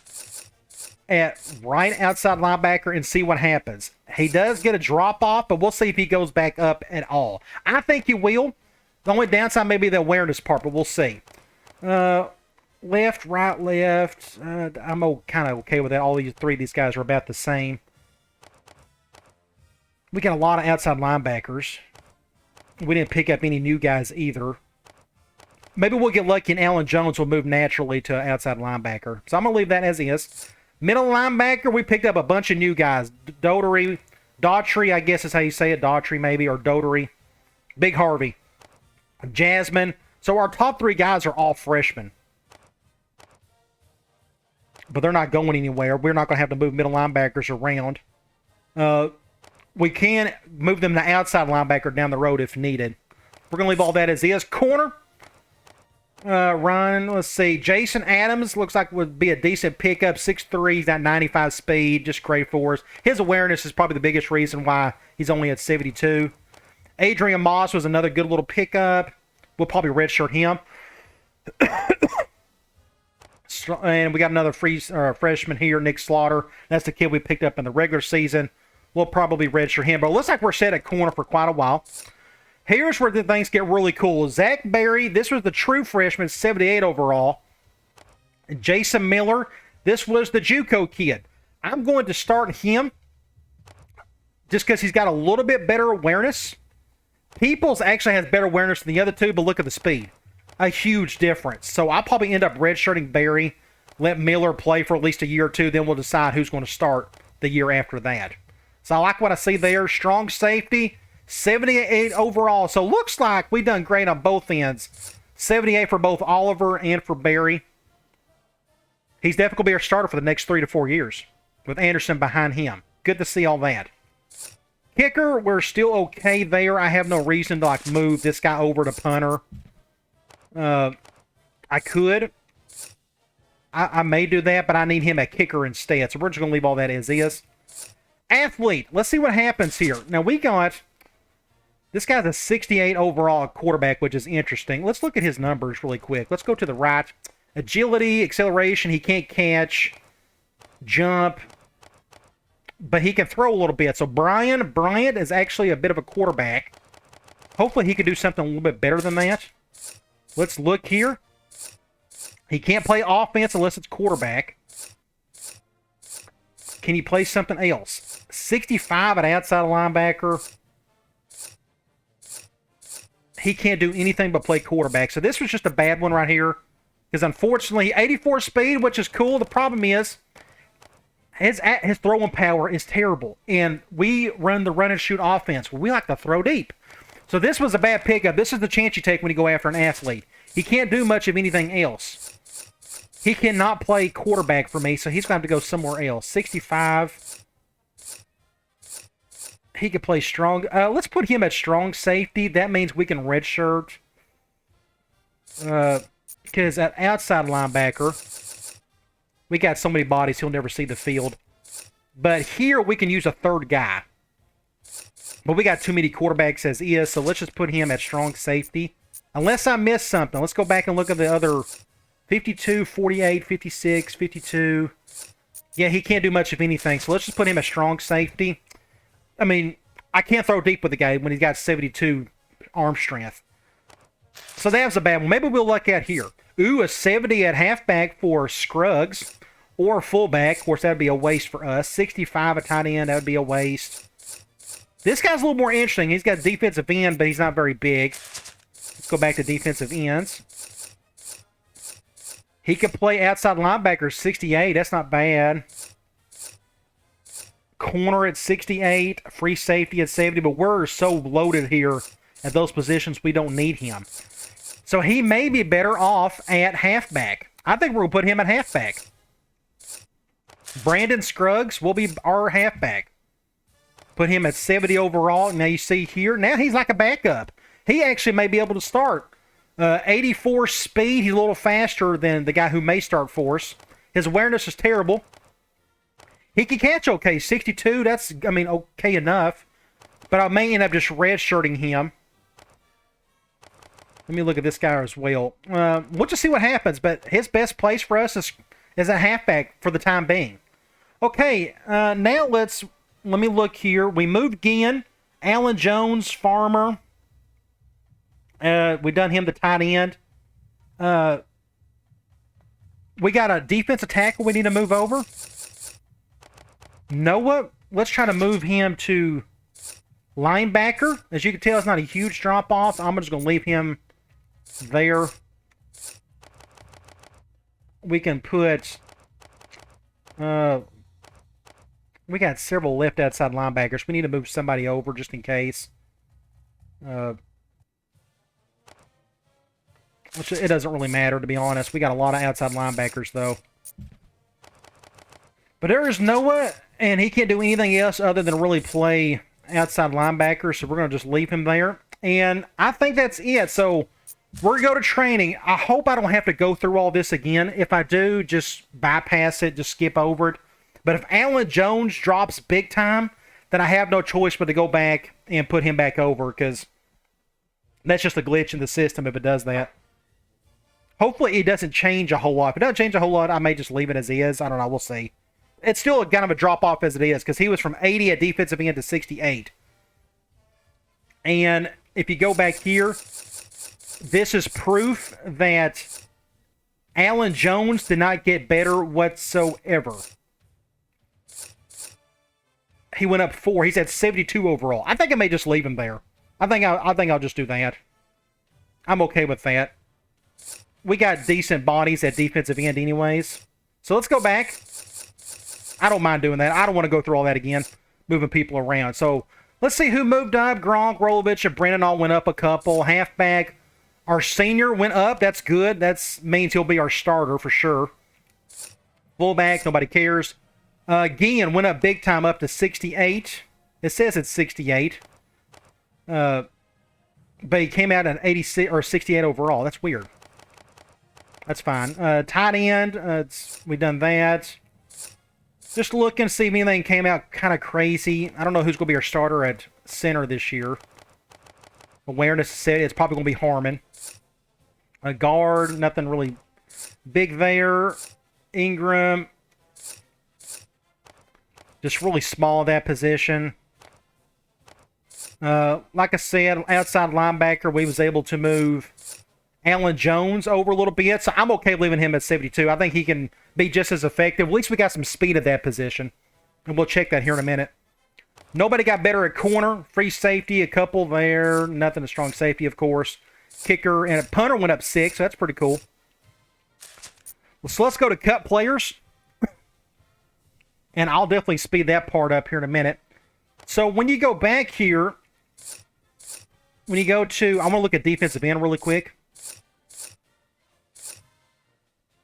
at right outside linebacker and see what happens. He does get a drop off, but we'll see if he goes back up at all. I think he will. The only downside may be the awareness part, but we'll see. Left, right, left. I'm kind of okay with that. All these three of these guys are about the same. We got a lot of outside linebackers. We didn't pick up any new guys either. Maybe we'll get lucky and Alan Jones will move naturally to outside linebacker. So I'm going to leave that as is. Middle linebacker, we picked up a bunch of new guys. Daughtry, I guess is how you say it. Daughtry maybe, or Dotery. Big Harvey. Jasmine. So our top three guys are all freshmen. But they're not going anywhere. We're not going to have to move middle linebackers around. We can move them to outside linebacker down the road if needed. We're going to leave all that as is. Corner. Ryan, let's see. Jason Adams looks like would be a decent pickup. 6'3", he's got 95 speed. Just great for us. His awareness is probably the biggest reason why he's only at 72. Adrian Moss was another good little pickup. We'll probably redshirt him. And we got another freshman here, Nick Slaughter. That's the kid we picked up in the regular season. We'll probably redshirt him, but it looks like we're set at corner for quite a while. Here's where the things get really cool. Zach Berry, this was the true freshman, 78 overall. Jason Miller, this was the JUCO kid. I'm going to start him just because he's got a little bit better awareness. Peoples actually has better awareness than the other two, but look at the speed. A huge difference. So I'll probably end up redshirting Berry, let Miller play for at least a year or two, then we'll decide who's going to start the year after that. So I like what I see there. Strong safety, 78 overall. So looks like we've done great on both ends. 78 for both Oliver and for Berry. He's definitely going to be our starter for the next 3 to 4 years with Anderson behind him. Good to see all that. Kicker, we're still okay there. I have no reason to move this guy over to punter. I could. I may do that, but I need him at kicker instead. So we're just going to leave all that as is. Athlete. Let's see what happens here. Now we got... This guy's a 68 overall quarterback, which is interesting. Let's look at his numbers really quick. Let's go to the right. Agility, acceleration, he can't catch. Jump. But he can throw a little bit. So Bryant is actually a bit of a quarterback. Hopefully he can do something a little bit better than that. Let's look here. He can't play offense unless it's quarterback. Can he play something else? 65 at outside linebacker. He can't do anything but play quarterback. So this was just a bad one right here. Because unfortunately, 84 speed, which is cool. The problem is, his throwing power is terrible. And we run the run and shoot offense. We like to throw deep. So this was a bad pickup. This is the chance you take when you go after an athlete. He can't do much of anything else. He cannot play quarterback for me, so he's going to have to go somewhere else. 65. He could play strong. Let's put him at strong safety. That means we can redshirt. Because at outside linebacker, we got so many bodies he'll never see the field. But here we can use a third guy. But we got too many quarterbacks as is, so let's just put him at strong safety. Unless I missed something. Let's go back and look at the other 52, 48, 56, 52. Yeah, he can't do much of anything, so let's just put him at strong safety. I mean, I can't throw deep with the guy when he's got 72 arm strength. So that was a bad one. Maybe we'll look at here. Ooh, a 70 at halfback for Scruggs or fullback. Of course, that would be a waste for us. 65 at tight end, that would be a waste. This guy's a little more interesting. He's got defensive end, but he's not very big. Let's go back to defensive ends. He could play outside linebacker, 68. That's not bad. Corner at 68. Free safety at 70. But we're so loaded here at those positions, we don't need him. So he may be better off at halfback. I think we're going to put him at halfback. Brandon Scruggs will be our halfback. Put him at 70 overall. Now you see here, now he's like a backup. He actually may be able to start. 84 speed. He's a little faster than the guy who may start for us. His awareness is terrible. He can catch okay. 62, that's, I mean, okay enough. But I may end up just redshirting him. Let me look at this guy as well. We'll just see what happens. But his best place for us is a halfback for the time being. Okay, now let me look here. We moved Ginn, Allen Jones, Farmer. We done him the tight end. We got a defensive tackle we need to move over. Noah, let's try to move him to linebacker. As you can tell, it's not a huge drop-off. I'm just going to leave him there. We can put... we got several left outside linebackers. We need to move somebody over just in case. Which it doesn't really matter, to be honest. We got a lot of outside linebackers, though. But there is Noah, and he can't do anything else other than really play outside linebacker, so we're going to just leave him there. And I think that's it. So we're going to go to training. I hope I don't have to go through all this again. If I do, just bypass it, just skip over it. But if Allen Jones drops big time, then I have no choice but to go back and put him back over, because that's just a glitch in the system if it does that. Hopefully it doesn't change a whole lot. If it doesn't change a whole lot, I may just leave it as is. I don't know. We'll see. It's still kind of a drop-off as it is because he was from 80 at defensive end to 68. And if you go back here, this is proof that Allen Jones did not get better whatsoever. He went up 4. He's at 72 overall. I think I may just leave him there. I think I'll just do that. I'm okay with that. We got decent bodies at defensive end anyways. So let's go back. I don't mind doing that. I don't want to go through all that again, moving people around. So let's see who moved up. Gronk, Rolovich, and Brennan all went up a couple. Halfback, our senior went up. That's good. That means he'll be our starter for sure. Fullback, nobody cares. Guillen went up big time, up to 68. It says it's 68. But he came out at 86 or 68 overall. That's weird. That's fine. Tight end, we done that. Just looking, see if anything came out kind of crazy. I don't know who's going to be our starter at center this year. Awareness said it's probably going to be Harmon. A guard, nothing really big there. Ingram, just really small at that position. Like I said, outside linebacker, we was able to move Allen Jones over a little bit, so I'm okay leaving him at 72. I think he can be just as effective. At least we got some speed at that position, and we'll check that here in a minute. Nobody got better at corner. Free safety, a couple there. Nothing a strong safety, of course. Kicker and a punter went up 6, so that's pretty cool. Well, so let's go to cut players, and I'll definitely speed that part up here in a minute. So when you go back here, when you go to, I want to look at defensive end really quick.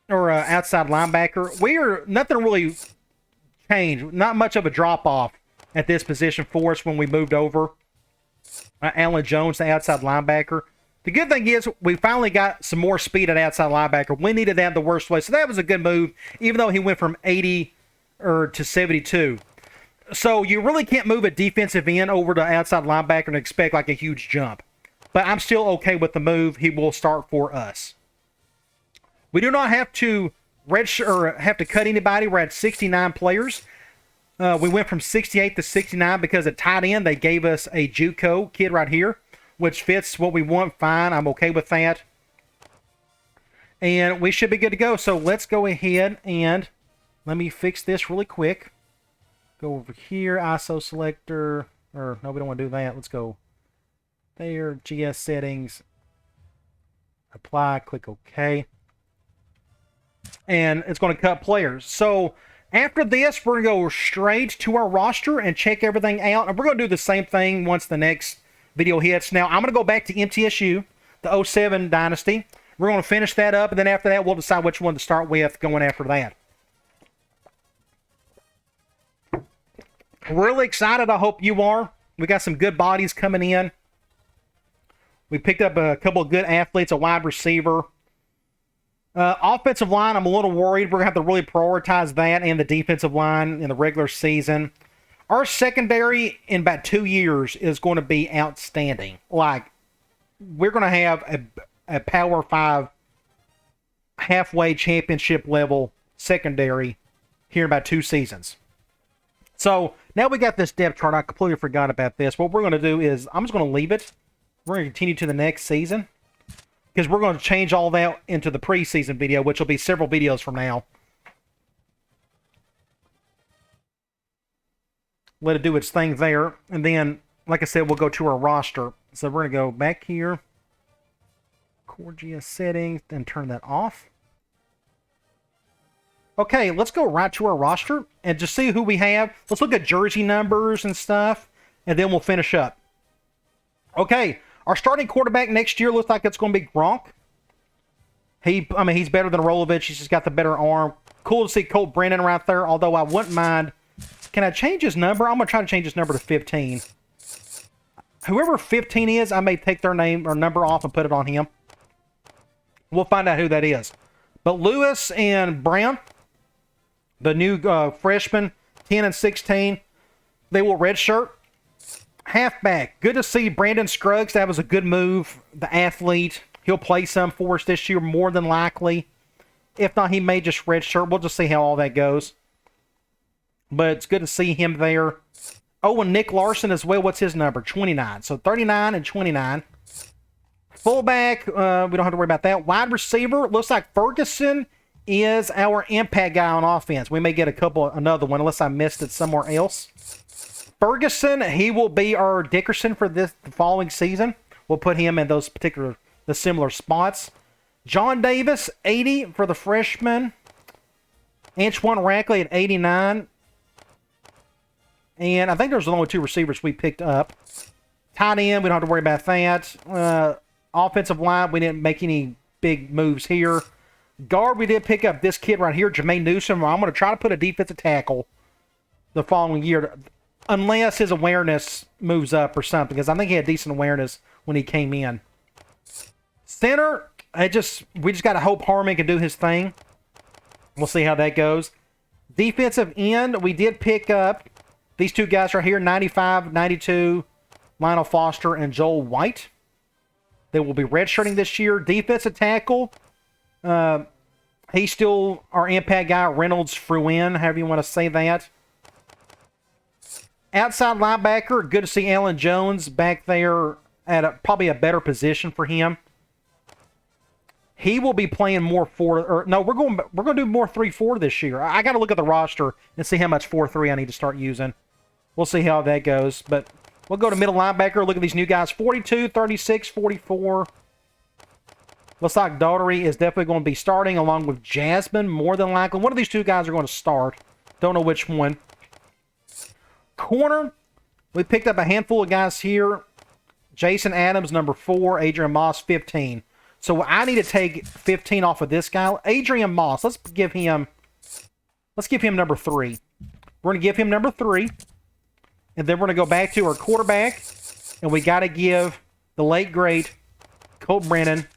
Or outside linebacker. Nothing really changed. Not much of a drop-off at this position for us when we moved over. Allen Jones, the outside linebacker. The good thing is we finally got some more speed at outside linebacker. We needed that the worst way. So that was a good move, even though he went from 80 to 72. So you really can't move a defensive end over to outside linebacker and expect like a huge jump. But I'm still okay with the move. He will start for us. We do not have to have to cut anybody. We're at 69 players. We went from 68 to 69 because at tight end they gave us a JUCO kid right here, which fits what we want. Fine, I'm okay with that. And we should be good to go. So let's go ahead and let me fix this really quick. Go over here, ISO selector, or no, we don't want to do that. Let's go there, GS settings, apply, click OK. And it's going to cut players. So after this, we're going to go straight to our roster and check everything out. And we're going to do the same thing once the next video hits. Now, I'm going to go back to MTSU, the 07 Dynasty. We're going to finish that up, and then after that, we'll decide which one to start with going after that. Really excited. I hope you are. We got some good bodies coming in. We picked up a couple of good athletes, a wide receiver. Offensive line, I'm a little worried. We're going to have to really prioritize that and the defensive line in the regular season. Our secondary in about 2 years is going to be outstanding. Like, we're going to have a Power 5 halfway championship level secondary here in about 2 seasons. So, now we got this depth chart. I completely forgot about this. What we're going to do is, I'm just going to leave it. We're going to continue to the next season, because we're going to change all that into the preseason video, which will be several videos from now. Let it do its thing there. And then, like I said, we'll go to our roster. So we're going to go back here. Core GS settings, then turn that off. Okay, let's go right to our roster and just see who we have. Let's look at jersey numbers and stuff, and then we'll finish up. Okay. Our starting quarterback next year looks like it's going to be Gronk. He's better than Rolovich. He's just got the better arm. Cool to see Colt Brennan right there, although I wouldn't mind. Can I change his number? I'm going to try to change his number to 15. Whoever 15 is, I may take their name or number off and put it on him. We'll find out who that is. But Lewis and Brown, the new freshmen, 10 and 16, they will redshirt. Halfback. Good to see Brandon Scruggs. That was a good move. The athlete. He'll play some for us this year, more than likely. If not, he may just redshirt. We'll just see how all that goes. But it's good to see him there. Oh, and Nick Larson as well. What's his number? 29. So 39 and 29. Fullback, we don't have to worry about that. Wide receiver, looks like Ferguson is our impact guy on offense. We may get another one, unless I missed it somewhere else. Ferguson, he will be our Dickerson for the following season. We'll put him in the similar spots. John Davis, 80 for the freshman. Antoine Rackley at 89. And I think there's only 2 receivers we picked up. Tight end, we don't have to worry about that. Offensive line, we didn't make any big moves here. Guard, we did pick up this kid right here, Jermaine Newsom. I'm going to try to put a defensive tackle the following year, unless his awareness moves up or something, because I think he had decent awareness when he came in. Center, we just got to hope Harmon can do his thing. We'll see how that goes. Defensive end, we did pick up these 2 guys right here, 95, 92, Lionel Foster and Joel White. They will be redshirting this year. Defensive tackle, he's still our impact guy, Reynolds Fruin, however you want to say that. Outside linebacker, good to see Alan Jones back there at probably a better position for him. He will be playing more 4, or no, we're going to do more 3-4 this year. I got to look at the roster and see how much 4-3 I need to start using. We'll see how that goes, but we'll go to middle linebacker. Look at these new guys, 42, 36, 44. Looks like Daughtery is definitely going to be starting along with Jasmine, more than likely. One of these 2 guys are going to start. Don't know which one. Corner, we picked up a handful of guys here. Jason Adams, number 4. Adrian Moss, 15. So I need to take 15 off of this guy. Adrian Moss, let's give him number 3. We're going to give him number 3. And then we're going to go back to our quarterback. And we got to give the late, great Colt Brennan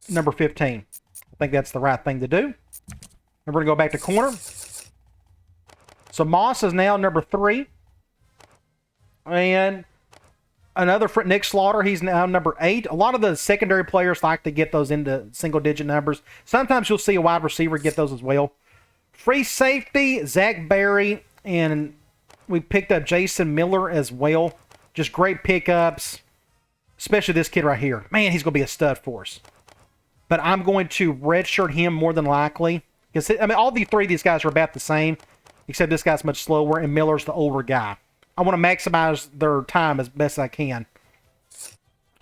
number 15. I think that's the right thing to do. And we're going to go back to corner. So Moss is now number 3. And another for Nick Slaughter, he's now number 8. A lot of the secondary players like to get those into single-digit numbers. Sometimes you'll see a wide receiver get those as well. Free safety, Zach Berry, and we picked up Jason Miller as well. Just great pickups, especially this kid right here. Man, he's going to be a stud for us. But I'm going to redshirt him more than likely. Because, I mean, all 3 of these guys are about the same, except this guy's much slower, and Miller's the older guy. I want to maximize their time as best I can.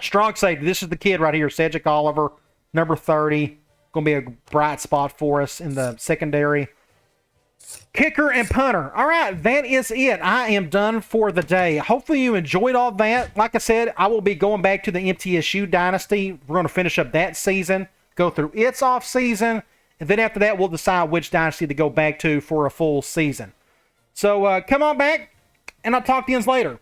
Strong safety, this is the kid right here, Cedric Oliver, number 30. Going to be a bright spot for us in the secondary. Kicker and punter. All right, that is it. I am done for the day. Hopefully you enjoyed all that. Like I said, I will be going back to the MTSU Dynasty. We're going to finish up that season, go through its off season, and then after that, we'll decide which Dynasty to go back to for a full season. So come on back, and I'll talk to you later.